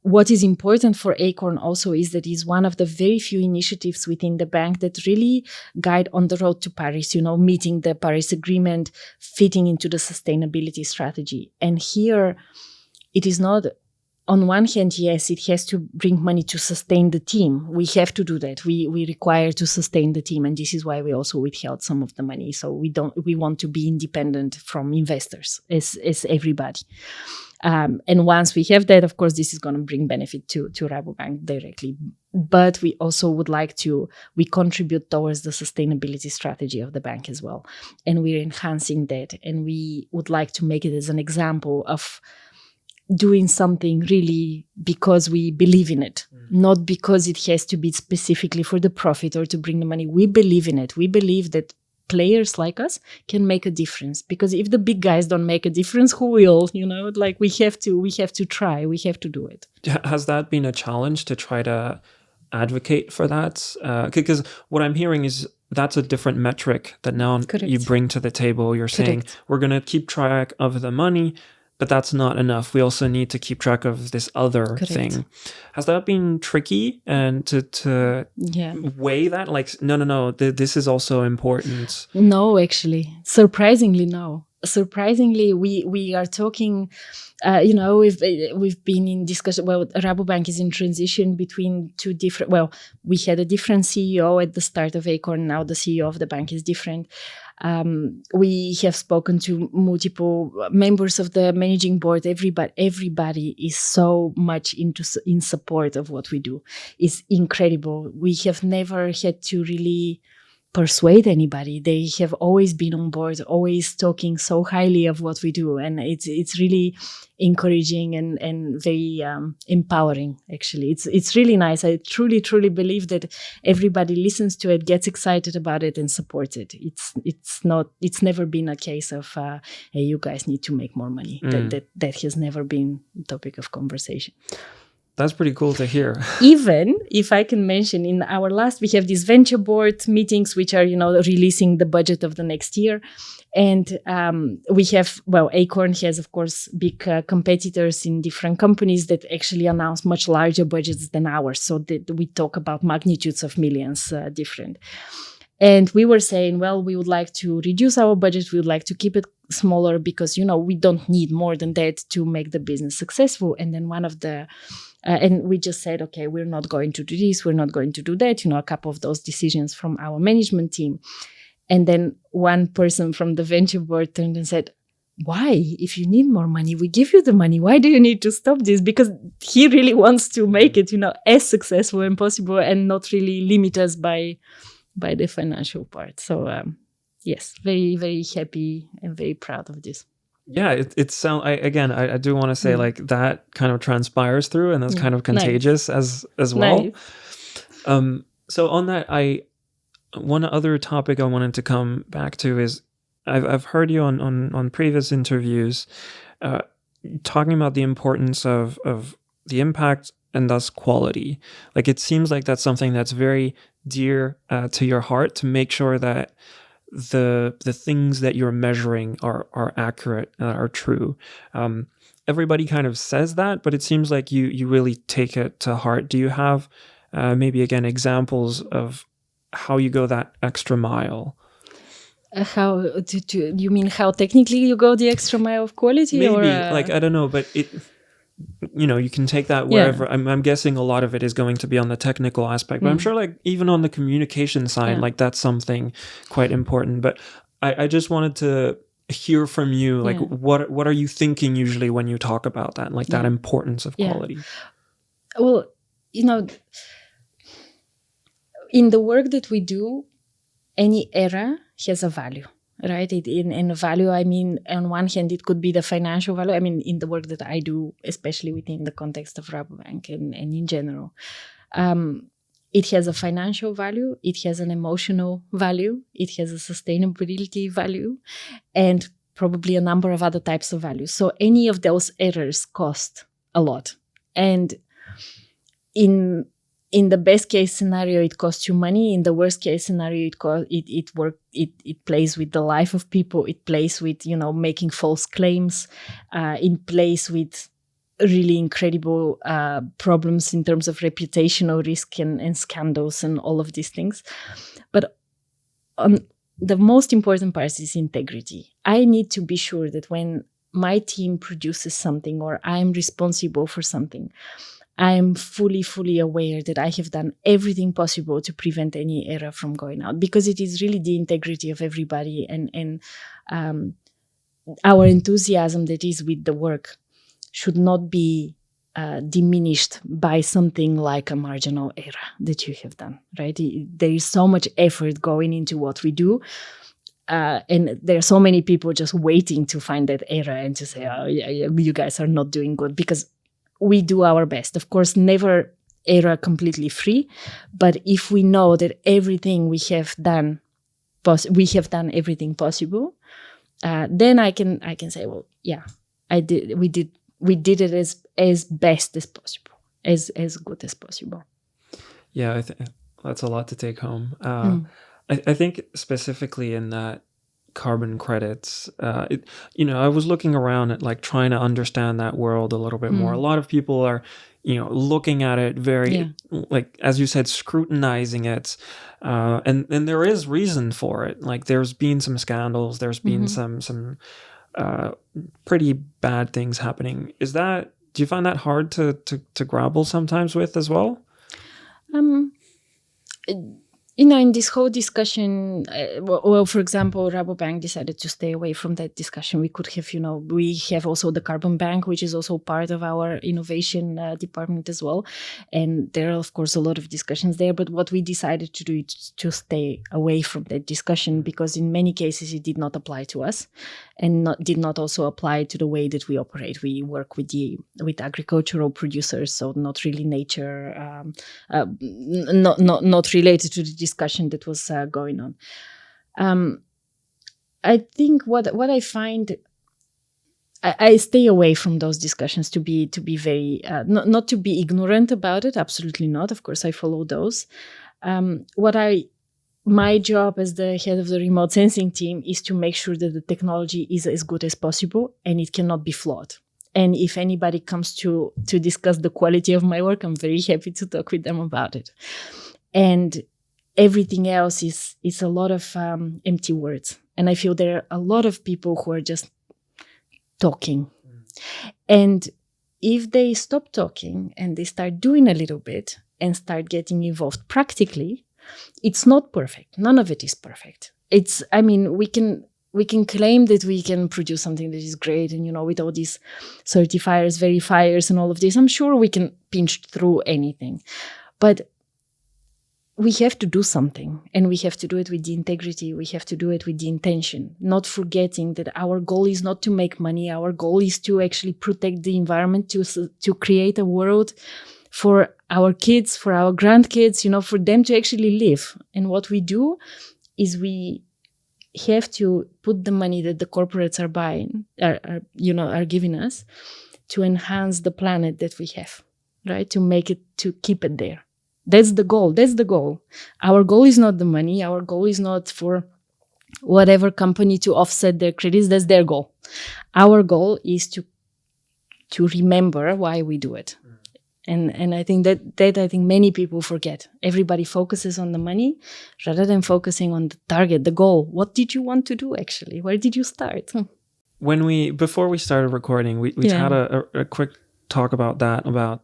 What is important for Acorn also is that it's one of the very few initiatives within the bank that really guide on the road to Paris, meeting the Paris Agreement, fitting into the sustainability strategy. And here, it is not... On one hand, yes, it has to bring money to sustain the team. We have to do that. We require to sustain the team, and this is why we also withheld some of the money. So we want to be independent from investors, as everybody. And once we have that, of course, this is going to bring benefit to Rabobank directly. But we also would like we contribute towards the sustainability strategy of the bank as well, and we're enhancing that. And we would like to make it as an example of doing something really because we believe in it, not because it has to be specifically for the profit or to bring the money. We believe in it. We believe that players like us can make a difference, because if the big guys don't make a difference, who will? We have to try. We have to do it. Has that been a challenge to try to advocate for that? Because what I'm hearing is that's a different metric that now Correct. You bring to the table. You're saying we're going to keep track of the money, but that's not enough. We also need to keep track of this other thing. Has that been tricky, and to weigh that? Like, no, this is also important. No, actually, surprisingly, no. Surprisingly, we are talking. We've been in discussion. Well, Rabobank is in transition between two different. Well, we had a different CEO at the start of Acorn. Now the CEO of the bank is different. We have spoken to multiple members of the managing board. Everybody is so much in support of what we do. It's incredible. We have never had to really persuade anybody. They have always been on board, always talking so highly of what we do, and it's really encouraging and very empowering. Actually, it's really nice. I truly believe that everybody listens to it, gets excited about it, and supports it. It's never been a case of hey, you guys need to make more money. That has never been a topic of conversation. That's pretty cool to hear. Even if I can mention, in our last, we have these venture board meetings, which are, releasing the budget of the next year. And we have, Acorn has, of course, big competitors in different companies that actually announce much larger budgets than ours. So that we talk about magnitudes of millions different. And we were saying, we would like to reduce our budget. We would like to keep it smaller because, we don't need more than that to make the business successful. And then and we just said, okay, we're not going to do this. We're not going to do that. A couple of those decisions from our management team. And then one person from the venture board turned and said, why? If you need more money, we give you the money. Why do you need to stop this? Because he really wants to make it, as successful as possible and not really limit us by the financial part. So, yes, very, very happy and very proud of this. Yeah, it sounds. I do want to say like that kind of transpires through, and that's kind of contagious as well. Nice. So on that, one other topic I wanted to come back to is I've heard you on previous interviews talking about the importance of the impact and thus quality. Like, it seems like that's something that's very dear to your heart, to make sure that the things that you're measuring are accurate, are true. everybody kind of says that, but it seems like you really take it to heart. Do you have maybe again examples of how you go that extra mile? How you mean how technically you go the extra mile of quality? Maybe or like I don't know, but it, you can take that wherever. I'm guessing a lot of it is going to be on the technical aspect, but I'm sure like even on the communication side, like that's something quite important. But I just wanted to hear from you, like what are you thinking usually when you talk about that, like that importance of quality? Well, in the work that we do, any error has a value, right? In a value, I mean, on one hand, it could be the financial value. I mean, in the work that I do, especially within the context of Rabobank and in general, it has a financial value, it has an emotional value, it has a sustainability value, and probably a number of other types of values. So any of those errors cost a lot. And in the best case scenario, it costs you money. In the worst case scenario, it plays with the life of people. It plays with, making false claims. It plays with really incredible problems in terms of reputational risk and scandals and all of these things. But the most important part is integrity. I need to be sure that when my team produces something or I'm responsible for something, I'm fully aware that I have done everything possible to prevent any error from going out, because it is really the integrity of everybody and our enthusiasm that is with the work should not be diminished by something like a marginal error that you have done, right? There is so much effort going into what we do. And there are so many people just waiting to find that error and to say, oh, yeah, you guys are not doing good, because we do our best. Of course, never error completely free, but if we know that everything we have done, we have done everything possible, then I can say, well, yeah, we did it as best as possible, as good as possible. Yeah, that's a lot to take home. I think specifically in that carbon credits, I was looking around at like trying to understand that world a little bit more. A lot of people are, looking at it very, like, as you said, scrutinizing it. And there is reason for it. Like there's been some scandals, there's been some pretty bad things happening. Do you find that hard to grapple sometimes with as well? In this whole discussion, for example, Rabobank decided to stay away from that discussion. We could have, we have also the Carbon Bank, which is also part of our innovation department as well. And there are, of course, a lot of discussions there. But what we decided to do is to stay away from that discussion, because in many cases it did not apply to us and did not also apply to the way that we operate. We work with agricultural producers, so not really nature, not related to the discussion that was going on. I think what I find, I stay away from those discussions to be very not to be ignorant about it. Absolutely not. Of course, I follow those. My job as the head of the remote sensing team is to make sure that the technology is as good as possible and it cannot be flawed. And if anybody comes to discuss the quality of my work, I'm very happy to talk with them about it. And everything else is a lot of empty words. And I feel there are a lot of people who are just talking. And if they stop talking and they start doing a little bit and start getting involved practically, it's not perfect. None of it is perfect. We can claim that we can produce something that is great and, with all these certifiers, verifiers and all of this, I'm sure we can pinch through anything. But we have to do something, and we have to do it with the integrity. We have to do it with the intention, not forgetting that our goal is not to make money. Our goal is to actually protect the environment, to create a world for our kids, for our grandkids, for them to actually live. And what we do is we have to put the money that the corporates are buying, are giving us, to enhance the planet that we have, right? To keep it there. That's the goal. Our goal is not the money. Our goal is not for whatever company to offset their credits. That's their goal. Our goal is to to remember why we do it. And I think that I think many people forget. Everybody focuses on the money rather than focusing on the target, the goal. What did you want to do actually? Where did you start? Before we started recording, we had a quick talk about that, about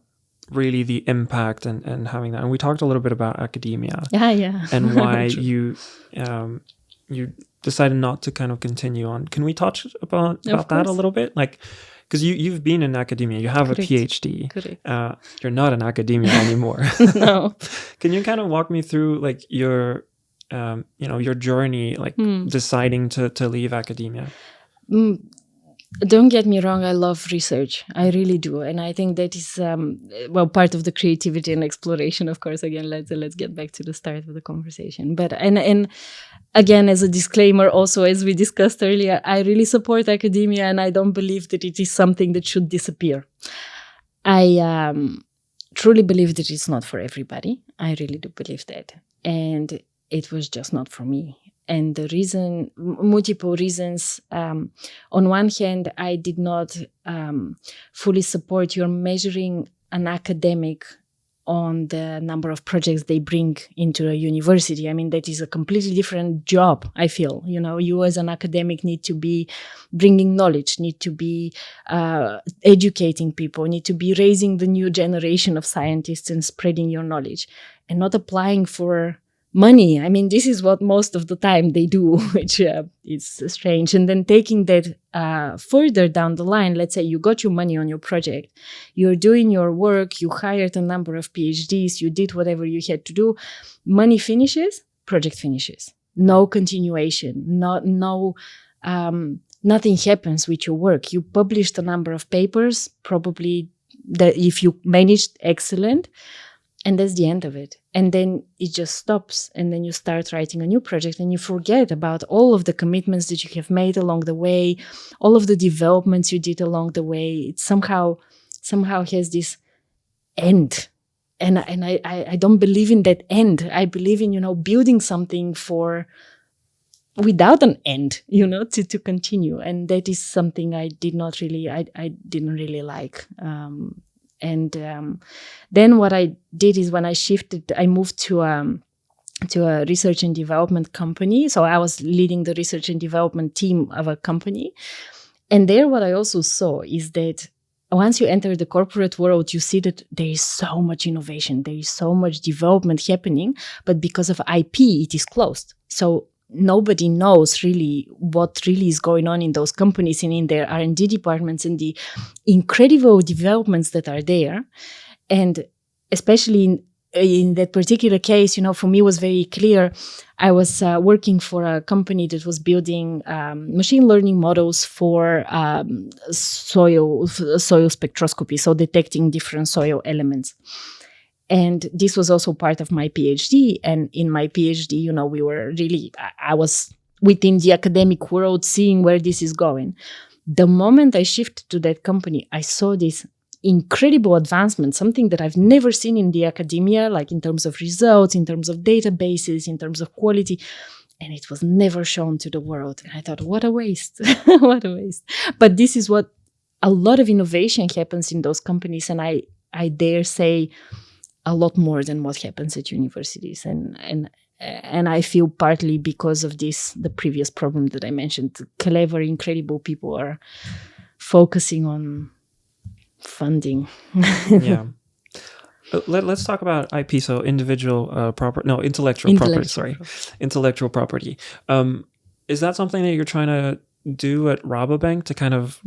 really the impact and having that. And we talked a little bit about academia. Yeah. And why you decided not to kind of continue on. Can we touch about that a little bit? Like, because you've been in academia, you have Correct. a PhD. Correct. You're not in academia anymore. No. Can you kind of walk me through like your your journey, like deciding to leave academia? Don't get me wrong, I love research. I really do. And I think that is, part of the creativity and exploration, of course. Again, let's get back to the start of the conversation. But, and again, as a disclaimer, also, as we discussed earlier, I really support academia and I don't believe that it is something that should disappear. I truly believe that it's not for everybody. I really do believe that. And it was just not for me. And the reason, multiple reasons. On one hand, I did not fully support your measuring an academic on the number of projects they bring into a university. I mean, that is a completely different job, I feel. You as an academic need to be bringing knowledge, need to be educating people, need to be raising the new generation of scientists and spreading your knowledge, and not applying for money. I mean, this is what most of the time they do, which is strange. And then taking that further down the line, let's say you got your money on your project, you're doing your work, you hired a number of PhDs, you did whatever you had to do, money finishes, project finishes. No continuation, nothing happens with your work. You published a number of papers, probably that if you managed, excellent. And that's the end of it. And then it just stops. And then you start writing a new project and you forget about all of the commitments that you have made along the way, all of the developments you did along the way. It somehow has this end. And I don't believe in that end. I believe in, building something without an end, to continue. And that is something I didn't really like. Then what I did is when I moved to a research and development company. So I was leading the research and development team of a company. And there what I also saw is that once you enter the corporate world, you see that there is so much innovation, there is so much development happening, but because of IP, it is closed. So nobody knows really what really is going on in those companies and in their R&D departments and the incredible developments that are there. And especially in that particular case, for me, it was very clear. I was working for a company that was building machine learning models for soil spectroscopy, so detecting different soil elements. And this was also part of my PhD. And in my PhD, I was within the academic world seeing where this is going. The moment I shifted to that company, I saw this incredible advancement, something that I've never seen in the academia, like in terms of results, in terms of databases, in terms of quality. And it was never shown to the world. And I thought, what a waste, what a waste. But this is what a lot of innovation happens in those companies. And I dare say, a lot more than what happens at universities. And I feel partly because of the previous problem that I mentioned, clever, incredible people are focusing on funding. Yeah. Let's talk about IP. So intellectual property. Sorry, intellectual property. Is that something that you're trying to do at Rabobank to kind of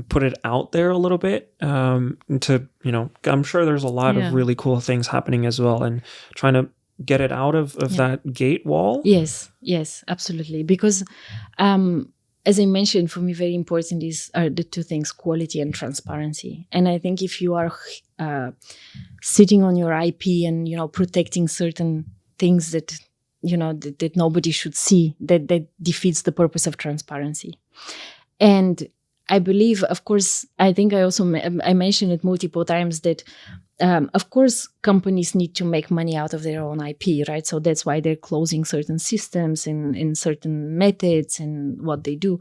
put it out there a little bit, I'm sure there's a lot of really cool things happening as well, and trying to get it out of that gate wall? Yes, absolutely. Because as I mentioned, for me, very important are the two things, quality and transparency. And I think if you are sitting on your IP and, protecting certain things that, that nobody should see, that defeats the purpose of transparency. And I believe, of course, I think I mentioned it multiple times that, of course, companies need to make money out of their own IP, right? So that's why they're closing certain systems and certain methods and what they do.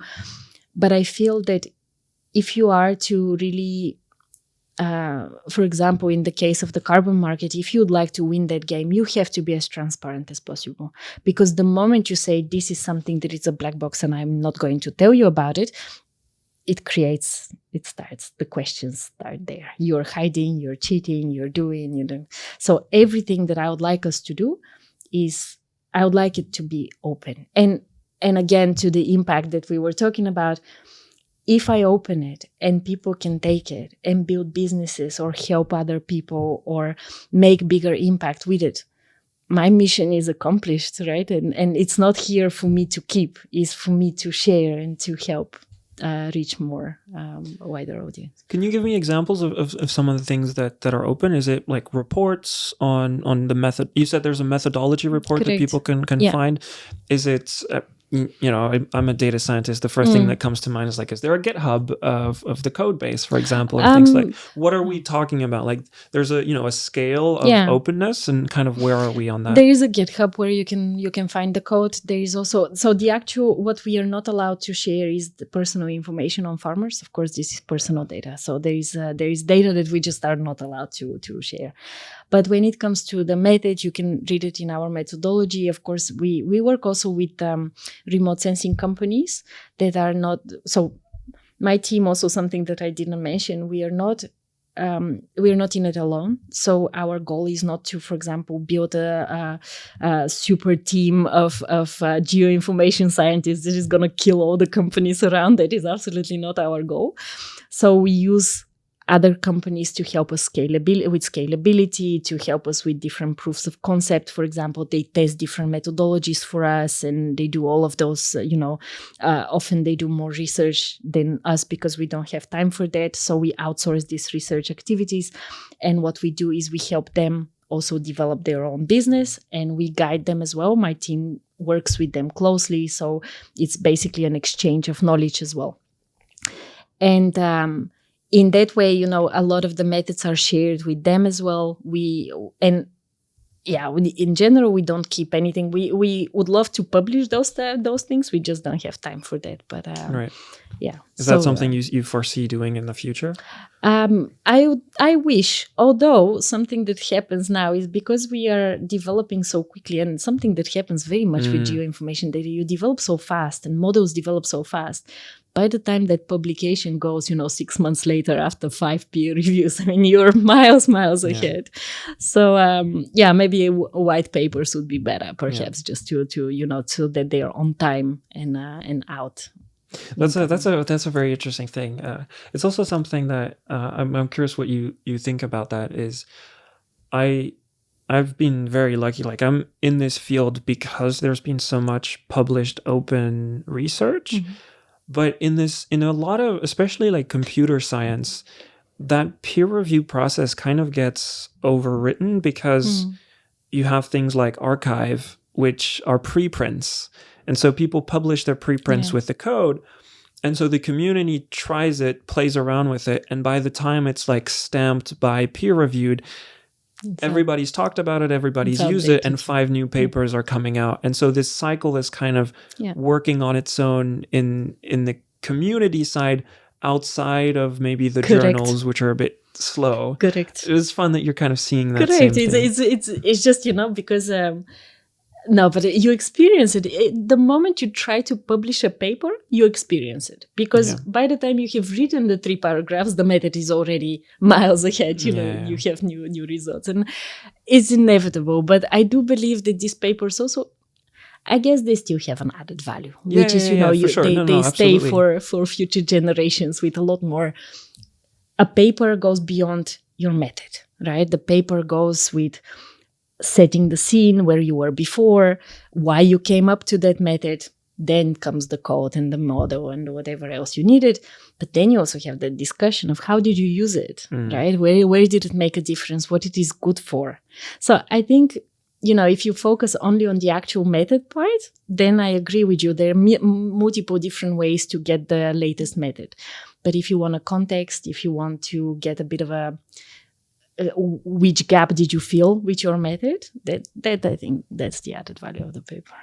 But I feel that if you are to really, for example, in the case of the carbon market, if you'd like to win that game, you have to be as transparent as possible. Because the moment you say this is something that is a black box and I'm not going to tell you about it, the questions start there. You're hiding, you're cheating, you're doing, you know. So everything that I would like us to do is, I would like it to be open. And again, to the impact that we were talking about, if I open it and people can take it and build businesses or help other people or make bigger impact with it, my mission is accomplished, right? And it's not here for me to keep, it's for me to share and to help reach more a wider audience. Can you give me examples of some of the things that are open? Is it like reports on the method? You said there's a methodology report that people can find. Is it, I'm a data scientist. The first thing that comes to mind is like, is there a GitHub of the code base, for example, or things like, what are we talking about? Like there's a scale of openness, and kind of where are we on that? There is a GitHub where you can find the code. There is also, so the actual, what we are not allowed to share is the personal information on farmers. Of course, this is personal data. So there is data that we just are not allowed to share. But when it comes to the method, you can read it in our methodology. Of course, we work also with remote sensing companies that are not, so my team also, something that I didn't mention, we are not in it alone. So our goal is not to, for example, build a super team of geoinformation scientists that is going to kill all the companies around. That is absolutely not our goal. So we use other companies to help us scalability, to help us with different proofs of concept. For example, they test different methodologies for us, and they do all of those, often they do more research than us because we don't have time for that. So we outsource these research activities. And what we do is we help them also develop their own business, and we guide them as well. My team works with them closely. So it's basically an exchange of knowledge as well. And in that way, a lot of the methods are shared with them as well. In general, we don't keep anything. We would love to publish those things. We just don't have time for that. But right. Yeah. Is that something you foresee doing in the future? I wish, although something that happens now is because we are developing so quickly, and something that happens very much with geoinformation data, you develop so fast and models develop so fast. By the time that publication goes, 6 months later after 5 peer reviews, I mean, you're miles ahead. So, maybe white papers would be better, perhaps, just to so that they are on time and out. That's a very interesting thing. It's also something that I'm curious what you think about. That is, I've been very lucky. Like, I'm in this field because there's been so much published open research. Mm-hmm. But in a lot of, especially like computer science, that peer review process kind of gets overwritten because you have things like archive, which are preprints. And so people publish their preprints with the code. And so the community tries it, plays around with it. And by the time it's like stamped by peer reviewed, everybody's talked about it, everybody's used it, and 5 new papers are coming out. And so this cycle is kind of working on its own in the community side, outside of maybe the journals, which are a bit slow. Correct. It was fun that you're kind of seeing that same thing. It's just, because... No, but you experience it. The moment you try to publish a paper, you experience it. Because by the time you have written the 3 paragraphs, the method is already miles ahead. You have new results. And it's inevitable. But I do believe that these papers also, I guess they still have an added value. Which is, they stay for future generations with a lot more. A paper goes beyond your method, right? The paper goes with setting the scene, where you were before, why you came up to that method. Then comes the code and the model and whatever else you needed. But then you also have the discussion of how did you use it, right? Where did it make a difference? What it is good for? So I think, if you focus only on the actual method part, then I agree with you. There are multiple different ways to get the latest method. But if you want a context, if you want to get a bit of a which gap did you fill with your method? That I think that's the added value of the paper.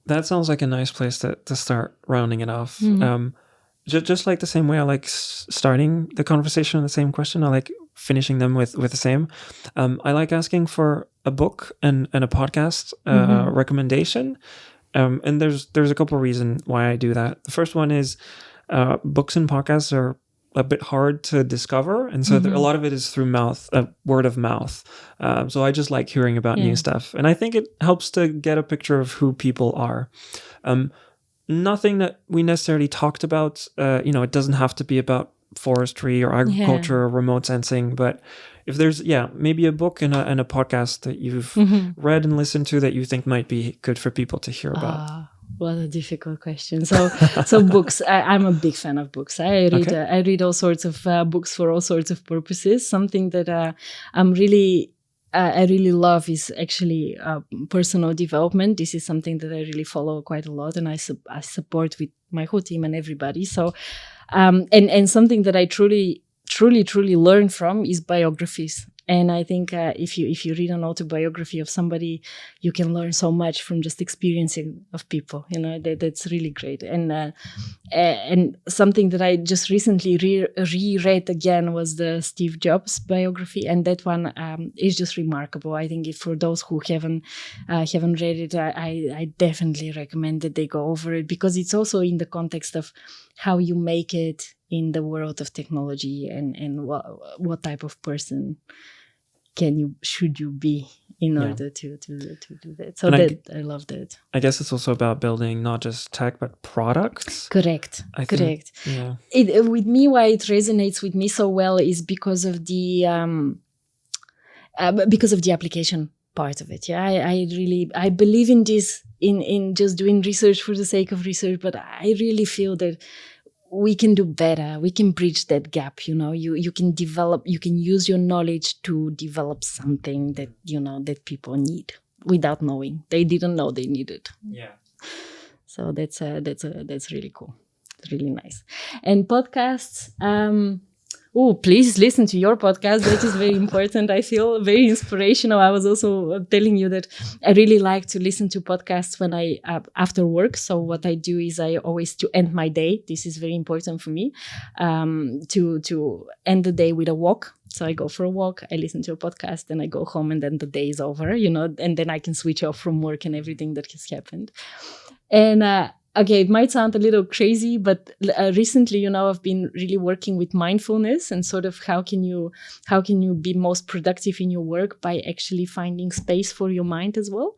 That sounds like a nice place to start rounding it off. just like the same way I like starting the conversation on the same question, I like finishing them with the same. I like asking for a book and a podcast recommendation. And there's a couple of reasons why I do that. The first one is books and podcasts are a bit hard to discover, and so a lot of it is through word of mouth. So I just like hearing about new stuff, and I think it helps to get a picture of who people are. Nothing that we necessarily talked about. It doesn't have to be about forestry or agriculture or remote sensing, but if there's maybe a book and a podcast that you've read and listened to that you think might be good for people to hear about. What a difficult question. So books. I'm a big fan of books. I read all sorts of books for all sorts of purposes. Something that I really love is actually personal development. This is something that I really follow quite a lot, and I support with my whole team and everybody. So, and something that I truly learn from is biographies. And I think if you read an autobiography of somebody, you can learn so much from just experiencing of people. That's really great. And something that I just recently reread again was the Steve Jobs biography, and that one is just remarkable. I think for those who haven't read it, I definitely recommend that they go over it, because it's also in the context of how you make it in the world of technology, and what type of person should you be in order to do that. So I love that. I guess it's also about building not just tech but products. Correct. Correct. Yeah. With me, why it resonates with me so well is because of the application part of it. Yeah, I believe in this, in just doing research for the sake of research, but I really feel that we can do better. We can bridge that gap. You can develop, you can use your knowledge to develop something that, that people need without knowing. They didn't know they needed. Yeah. So that's really cool. It's really nice. And podcasts, please listen to your podcast. That is very important. I feel very inspirational. I was also telling you that I really like to listen to podcasts when I after work. So what I do is I always, to end my day, this is very important for me, to end the day with a walk. So I go for a walk, I listen to a podcast, and I go home, and then the day is over, and then I can switch off from work and everything that has happened. And okay, it might sound a little crazy, but recently, I've been really working with mindfulness and sort of how can you be most productive in your work by actually finding space for your mind as well.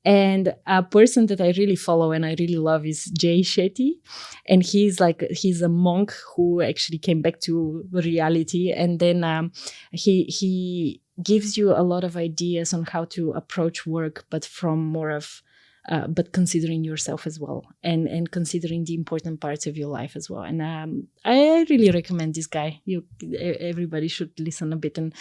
And a person that I really follow and I really love is Jay Shetty, and he's a monk who actually came back to reality, and then he gives you a lot of ideas on how to approach work, but from more of but considering yourself as well, and considering the important parts of your life as well. And I really recommend this guy. Everybody should listen a bit and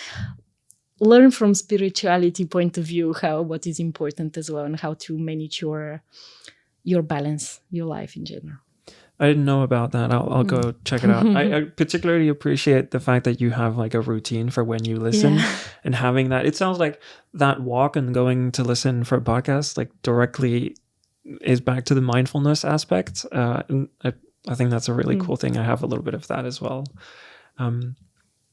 learn from spirituality point of view what is important as well, and how to manage your balance, your life in general. I didn't know about that. I'll go check it out. I particularly appreciate the fact that you have like a routine for when you listen, and having that. It sounds like that walk and going to listen for a podcast like directly is back to the mindfulness aspect. And I think that's a really cool thing. I have a little bit of that as well.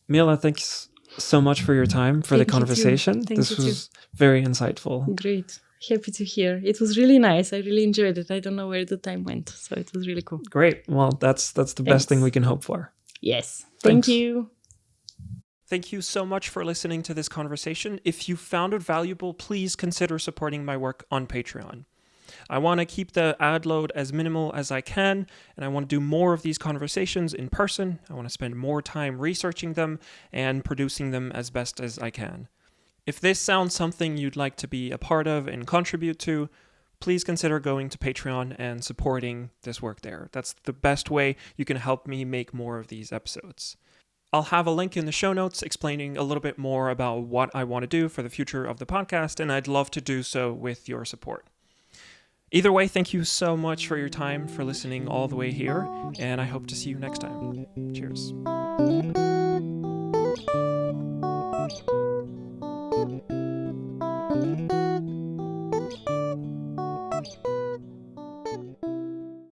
Mila, thanks so much for your time, for the conversation. This was very insightful. Great. Happy to hear. It was really nice. I really enjoyed it. I don't know where the time went, so it was really cool. Great. Well, that's the best thing we can hope for. Yes. Thank you. Thank you so much for listening to this conversation. If you found it valuable, please consider supporting my work on Patreon. I want to keep the ad load as minimal as I can, and I want to do more of these conversations in person. I want to spend more time researching them and producing them as best as I can. If this sounds something you'd like to be a part of and contribute to, please consider going to Patreon and supporting this work there. That's the best way you can help me make more of these episodes. I'll have a link in the show notes explaining a little bit more about what I want to do for the future of the podcast, and I'd love to do so with your support. Either way, thank you so much for your time, for listening all the way here, and I hope to see you next time. Cheers.